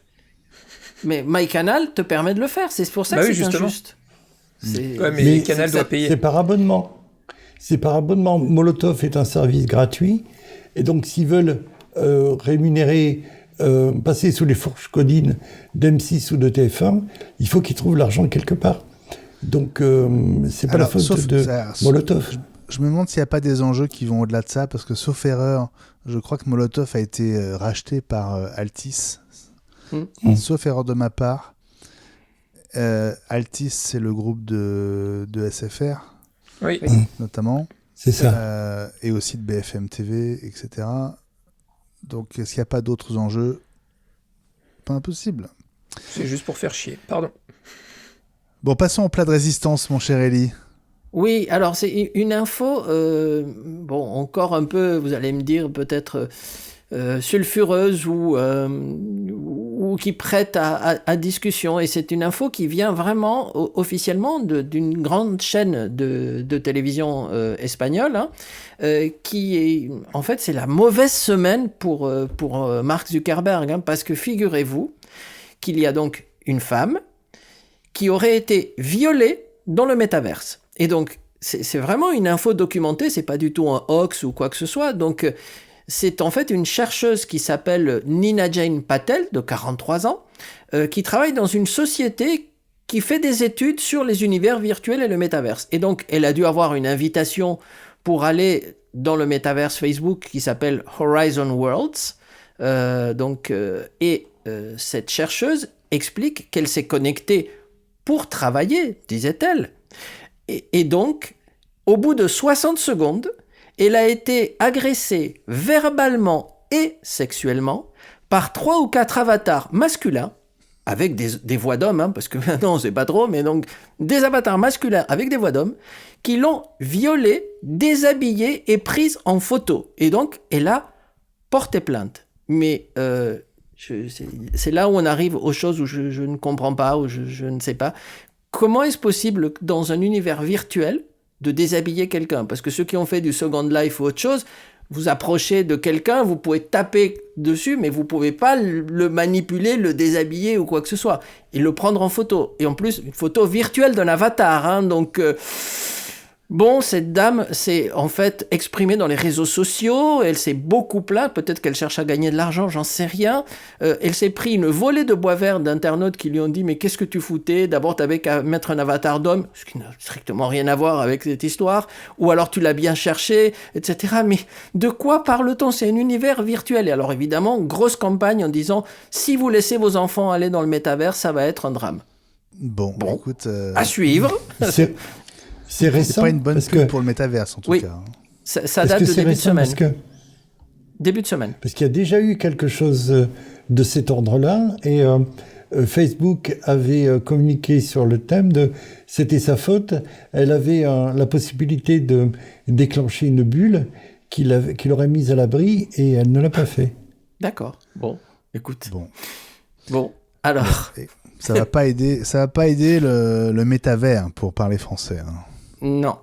Mais MyCanal te permet de le faire. C'est pour ça que c'est injuste. Ouais, mais Canal doit payer. C'est par abonnement. C'est par abonnement. Molotov est un service gratuit. Et donc, s'ils veulent rémunérer, passer sous les fourches codines d'M6 ou de TF1, il faut qu'ils trouvent l'argent quelque part. Donc, c'est pas la faute de Molotov. Je me demande s'il n'y a pas des enjeux qui vont au-delà de ça, parce que sauf erreur, je crois que Molotov a été racheté par Altis. Sauf erreur de ma part. Altis, c'est le groupe de SFR, oui. Notamment. C'est ça. Et aussi de BFM TV, etc. Donc, est-ce qu'il n'y a pas d'autres enjeux ? Pas impossible. C'est juste pour faire chier, pardon. Bon, passons au plat de résistance, mon cher Élie. Oui, alors c'est une info, encore un peu, vous allez me dire, peut-être sulfureuse ou ou qui prête à discussion. Et c'est une info qui vient vraiment officiellement d'une grande chaîne de télévision espagnole, hein, qui est, en fait, c'est la mauvaise semaine pour Mark Zuckerberg, hein, parce que figurez-vous qu'il y a donc une femme qui aurait été violée dans le métaverse. Et donc, c'est vraiment une info documentée, c'est pas du tout un hoax ou quoi que ce soit. Donc, c'est en fait une chercheuse qui s'appelle Nina Jane Patel, de 43 ans, qui travaille dans une société qui fait des études sur les univers virtuels et le métaverse. Et donc, elle a dû avoir une invitation pour aller dans le métaverse Facebook qui s'appelle Horizon Worlds. Cette chercheuse explique qu'elle s'est connectée pour travailler, disait-elle. Et donc, au bout de 60 secondes, elle a été agressée verbalement et sexuellement par 3 ou 4 avatars masculins, avec des voix d'hommes, hein, parce que maintenant c'est pas trop, mais donc des avatars masculins avec des voix d'hommes, qui l'ont violée, déshabillée et prise en photo. Et donc, elle a porté plainte. Mais c'est là où on arrive aux choses où je ne comprends pas, où je ne sais pas. Comment est-ce possible, dans un univers virtuel, de déshabiller quelqu'un? Parce que ceux qui ont fait du Second Life ou autre chose, vous approchez de quelqu'un, vous pouvez taper dessus, mais vous ne pouvez pas le manipuler, le déshabiller ou quoi que ce soit. Et le prendre en photo. Et en plus, une photo virtuelle d'un avatar. Hein, donc... Bon, cette dame s'est en fait exprimée dans les réseaux sociaux, elle s'est beaucoup plainte, peut-être qu'elle cherche à gagner de l'argent, j'en sais rien. Elle s'est pris une volée de bois vert d'internautes qui lui ont dit « Mais qu'est-ce que tu foutais? D'abord, t'avais qu'à mettre un avatar d'homme, ce qui n'a strictement rien à voir avec cette histoire, ou alors tu l'as bien cherché, etc. » Mais de quoi parle-t-on? C'est un univers virtuel. Et alors évidemment, grosse campagne en disant « Si vous laissez vos enfants aller dans le métavers, ça va être un drame. » Bon, écoute... À suivre. C'est récent. C'est pas une bonne pub pour le métaverse, en tout cas. Ça date de début de semaine. Début de semaine. Parce qu'il y a déjà eu quelque chose de cet ordre-là, et Facebook avait communiqué sur le thème de « c'était sa faute ». Elle avait la possibilité de déclencher une bulle qui l'aurait mise à l'abri, et elle ne l'a pas fait. D'accord. Bon, écoute. Bon, alors... Ça va pas aider le métavers, pour parler français. Hein. Non,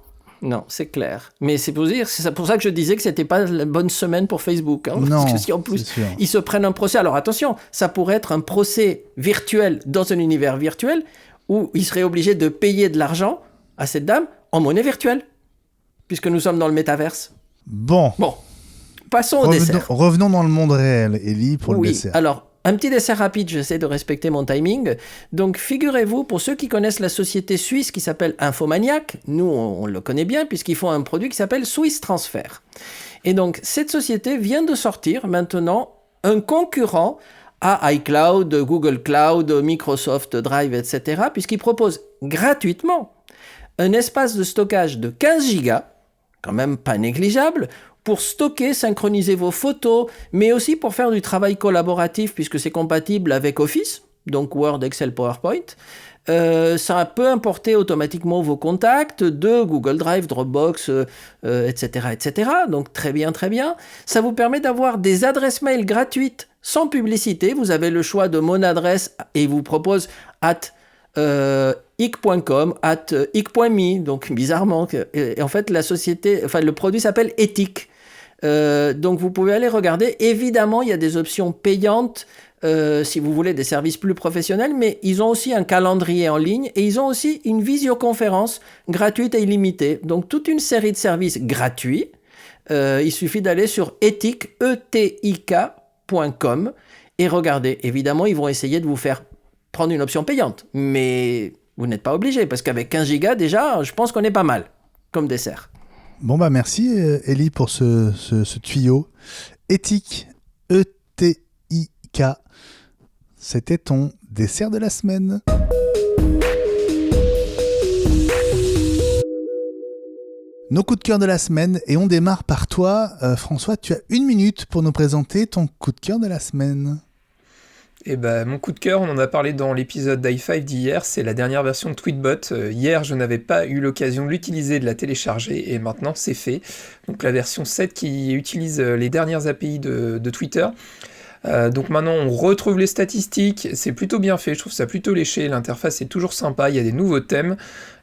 c'est clair. Mais c'est pour ça que je disais que c'était pas la bonne semaine pour Facebook. Hein, non, parce que si en plus ils se prennent un procès, alors attention, ça pourrait être un procès virtuel dans un univers virtuel où ils seraient obligés de payer de l'argent à cette dame en monnaie virtuelle, puisque nous sommes dans le métaverse. Bon, passons au dessert. Revenons dans le monde réel, Ellie, pour le dessert. Alors, un petit dessert rapide, j'essaie de respecter mon timing. Donc, figurez-vous, pour ceux qui connaissent la société suisse qui s'appelle Infomaniac, nous, on le connaît bien puisqu'ils font un produit qui s'appelle Swiss Transfer. Et donc, cette société vient de sortir maintenant un concurrent à iCloud, Google Cloud, Microsoft Drive, etc., puisqu'il propose gratuitement un espace de stockage de 15 gigas, quand même pas négligeable, pour stocker, synchroniser vos photos, mais aussi pour faire du travail collaboratif, puisque c'est compatible avec Office, donc Word, Excel, PowerPoint. Ça peut importer automatiquement vos contacts de Google Drive, Dropbox, etc., etc. Donc très bien, très bien. Ça vous permet d'avoir des adresses mail gratuites sans publicité. Vous avez le choix de mon adresse et il vous propose @ic.com, @ic.me, donc bizarrement. Et en fait, le produit s'appelle Ethic. Donc vous pouvez aller regarder. Évidemment, il y a des options payantes si vous voulez des services plus professionnels, mais ils ont aussi un calendrier en ligne et ils ont aussi une visioconférence gratuite et illimitée. Donc toute une série de services gratuits. Il suffit d'aller sur etik.com et regarder. Évidemment, ils vont essayer de vous faire prendre une option payante, mais vous n'êtes pas obligé, parce qu'avec 15 gigas, déjà, je pense qu'on est pas mal comme dessert. Bon, merci Ellie pour ce tuyau. Ethic, ETIK, c'était ton dessert de la semaine. Nos coups de cœur de la semaine, et on démarre par toi. François, tu as 1 minute pour nous présenter ton coup de cœur de la semaine. Et mon coup de cœur, on en a parlé dans l'épisode d'i5 d'hier, c'est la dernière version de Tweetbot. Hier, je n'avais pas eu l'occasion de l'utiliser, de la télécharger, et maintenant c'est fait. Donc la version 7 qui utilise les dernières API de Twitter. Donc maintenant, on retrouve les statistiques. C'est plutôt bien fait. Je trouve ça plutôt léché. L'interface est toujours sympa. Il y a des nouveaux thèmes.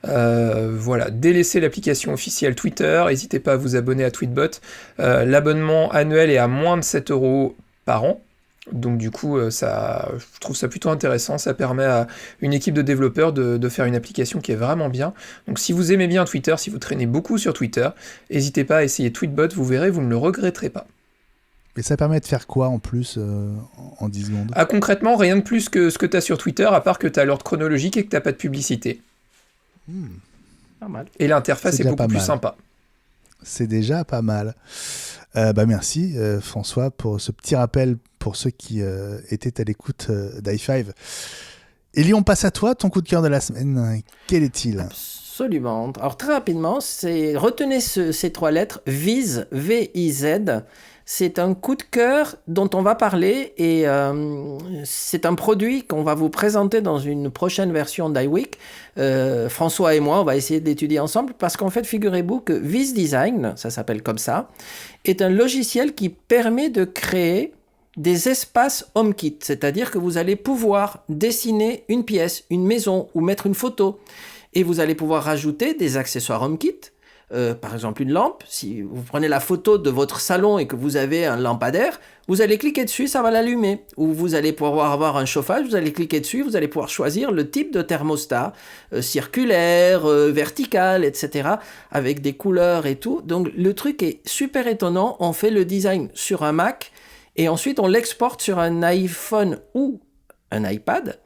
Voilà. Délaissez l'application officielle Twitter. N'hésitez pas à vous abonner à Tweetbot. L'abonnement annuel est à moins de 7 € par an. Donc du coup, je trouve ça plutôt intéressant, ça permet à une équipe de développeurs de faire une application qui est vraiment bien. Donc si vous aimez bien Twitter, si vous traînez beaucoup sur Twitter, n'hésitez pas à essayer Tweetbot, vous verrez, vous ne le regretterez pas. Et ça permet de faire quoi en plus en 10 secondes? Concrètement, rien de plus que ce que tu as sur Twitter, à part que tu as l'ordre chronologique et que tu n'as pas de publicité. Pas mal. Et l'interface est beaucoup plus sympa. C'est déjà pas mal. Merci François pour ce petit rappel pour ceux qui étaient à l'écoute d'i5. Élie, on passe à toi, ton coup de cœur de la semaine. Quel est-il? Absolument. Alors très rapidement, retenez ces 3 lettres, Viz, V-I-Z. C'est un coup de cœur dont on va parler et c'est un produit qu'on va vous présenter dans une prochaine version d'iWeek. François et moi, on va essayer de l'étudier ensemble parce qu'en fait, figurez-vous que Viz Design, ça s'appelle comme ça, est un logiciel qui permet de créer des espaces HomeKit, c'est-à-dire que vous allez pouvoir dessiner une pièce, une maison ou mettre une photo et vous allez pouvoir rajouter des accessoires HomeKit. Par exemple une lampe, si vous prenez la photo de votre salon et que vous avez un lampadaire, vous allez cliquer dessus, ça va l'allumer. Ou vous allez pouvoir avoir un chauffage, vous allez cliquer dessus, vous allez pouvoir choisir le type de thermostat, circulaire, vertical, etc. avec des couleurs et tout. Donc le truc est super étonnant, on fait le design sur un Mac et ensuite on l'exporte sur un iPhone ou un iPad.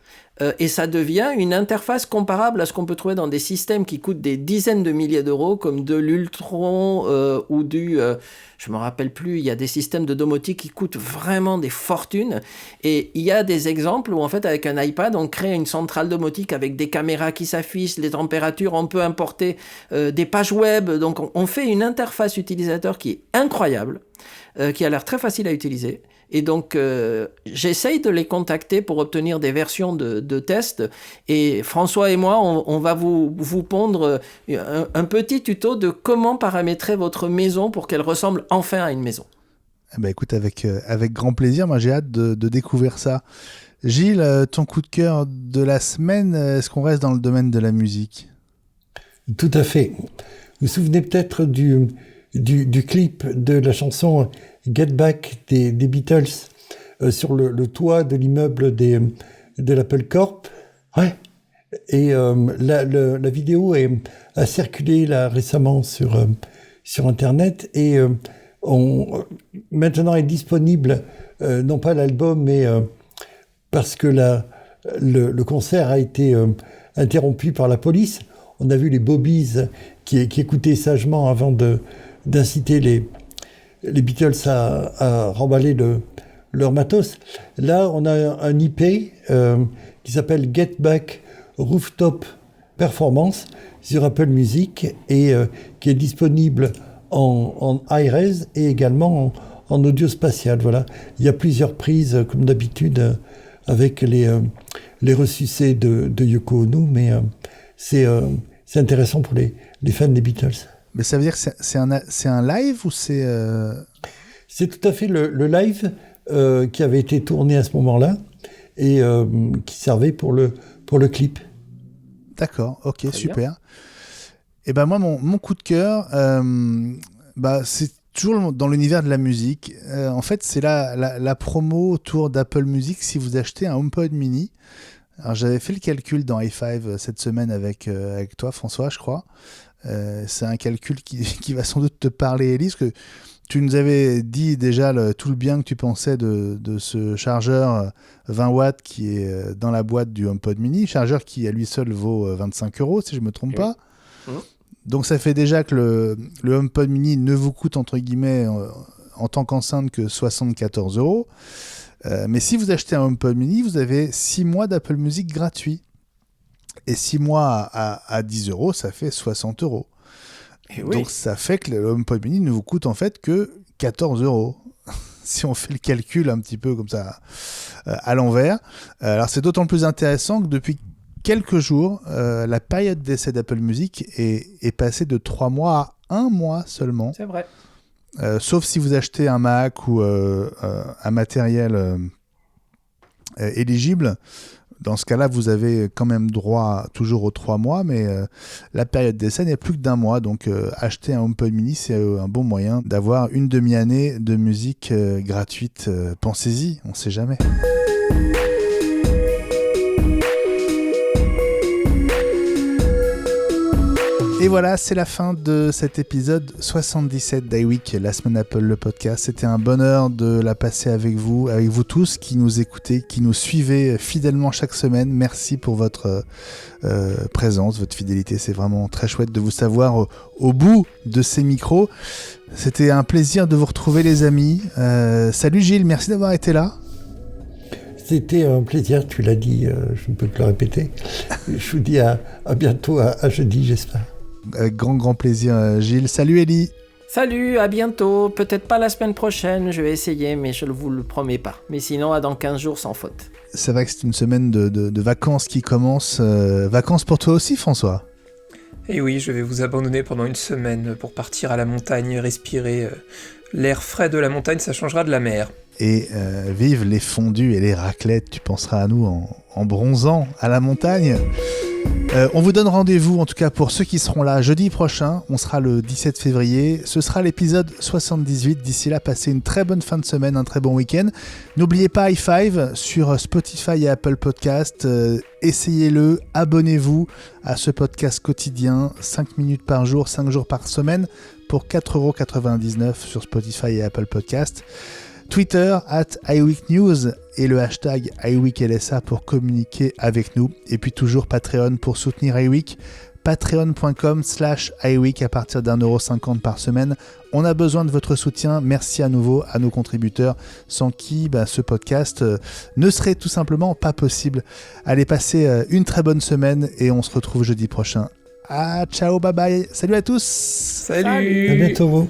Et ça devient une interface comparable à ce qu'on peut trouver dans des systèmes qui coûtent des dizaines de milliers d'euros, comme de l'Ultron ou je me rappelle plus, il y a des systèmes de domotique qui coûtent vraiment des fortunes. Et il y a des exemples où en fait avec un iPad, on crée une centrale domotique avec des caméras qui s'affichent, les températures, on peut importer des pages web. Donc on fait une interface utilisateur qui est incroyable, qui a l'air très facile à utiliser. Et donc, j'essaye de les contacter pour obtenir des versions de tests. Et François et moi, on va vous pondre un petit tuto de comment paramétrer votre maison pour qu'elle ressemble enfin à une maison. Écoute, avec grand plaisir. Moi, j'ai hâte de découvrir ça. Gilles, ton coup de cœur de la semaine, est-ce qu'on reste dans le domaine de la musique? Tout à fait. Vous vous souvenez peut-être du clip de la chanson Get Back des Beatles sur le toit de l'immeuble de l'Apple Corp. Ouais. Et la vidéo a circulé là récemment sur Internet et maintenant est disponible, non pas l'album, mais parce que le concert a été interrompu par la police. On a vu les bobbies qui écoutaient sagement avant d'inciter les Beatles à remballer leur matos. Là, on a un IP qui s'appelle Get Back Rooftop Performance sur Apple Music et qui est disponible en high-res et également en audio spatial. Voilà. Il y a plusieurs prises, comme d'habitude, avec les ressucés de Yoko Ono, mais c'est intéressant pour les fans des Beatles. Mais ça veut dire que c'est un live ou c'est... C'est tout à fait le live qui avait été tourné à ce moment-là et qui servait pour le clip. D'accord, ok, très super. Bien. Et moi, mon coup de cœur, c'est toujours dans l'univers de la musique. En fait, c'est la promo autour d'Apple Music si vous achetez un HomePod mini. Alors, j'avais fait le calcul dans i5 cette semaine avec toi, François, je crois. C'est un calcul qui va sans doute te parler, Élise, que tu nous avais dit déjà tout le bien que tu pensais de ce chargeur 20 watts qui est dans la boîte du HomePod mini, chargeur qui à lui seul vaut 25 €, si je ne me trompe pas. Donc ça fait déjà que le HomePod mini ne vous coûte entre guillemets en tant qu'enceinte que 74 €. Mais si vous achetez un HomePod mini, vous avez 6 mois d'Apple Music gratuit. Et 6 mois à 10 €, ça fait 60 €. Oui. Donc ça fait que le HomePod mini ne vous coûte en fait que 14 €. Si on fait le calcul un petit peu comme ça à l'envers. Alors c'est d'autant plus intéressant que depuis quelques jours, la période d'essai d'Apple Music est passée de 3 mois à 1 mois seulement. C'est vrai. sauf si vous achetez un Mac ou un matériel éligible. Dans ce cas-là, vous avez quand même droit toujours aux 3 mois, mais la période d'essai n'est plus que d'1 mois. Donc, acheter un HomePod mini, c'est un bon moyen d'avoir une demi-année de musique gratuite. Pensez-y, on ne sait jamais. Et voilà, c'est la fin de cet épisode 77 d'iWeek, la semaine Apple, le podcast. C'était un bonheur de la passer avec vous tous qui nous écoutez, qui nous suivez fidèlement chaque semaine. Merci pour votre présence, votre fidélité. C'est vraiment très chouette de vous savoir au bout de ces micros. C'était un plaisir de vous retrouver, les amis. Salut Gilles, merci d'avoir été là. C'était un plaisir, tu l'as dit, je ne peux que le répéter. Je vous dis à bientôt, à jeudi, j'espère. Avec grand plaisir, Gilles. Salut Ellie. Salut, à bientôt. Peut-être pas la semaine prochaine, je vais essayer, mais je ne vous le promets pas. Mais sinon, à dans 15 jours, sans faute. C'est vrai que c'est une semaine de vacances qui commence. Vacances pour toi aussi, François? Et oui, je vais vous abandonner pendant une semaine pour partir à la montagne, respirer l'air frais de la montagne, ça changera de la mer. Et vive les fondus et les raclettes, tu penseras à nous en bronzant à la montagne. On vous donne rendez-vous, en tout cas pour ceux qui seront là jeudi prochain. On sera le 17 février. Ce sera l'épisode 78. D'ici là, passez une très bonne fin de semaine, un très bon week-end. N'oubliez pas i5 sur Spotify et Apple Podcast. Essayez-le, abonnez-vous à ce podcast quotidien, 5 minutes par jour, 5 jours par semaine, pour 4,99€ sur Spotify et Apple Podcast. Twitter @iWeekNews et le hashtag iWeekLSA pour communiquer avec nous. Et puis toujours Patreon pour soutenir iWeek. Patreon.com/iWeek à partir d'1,50€ par semaine. On a besoin de votre soutien. Merci à nouveau à nos contributeurs sans qui ce podcast ne serait tout simplement pas possible. Allez, passez une très bonne semaine et on se retrouve jeudi prochain. Ciao, bye bye. Salut à tous. Salut. À bientôt.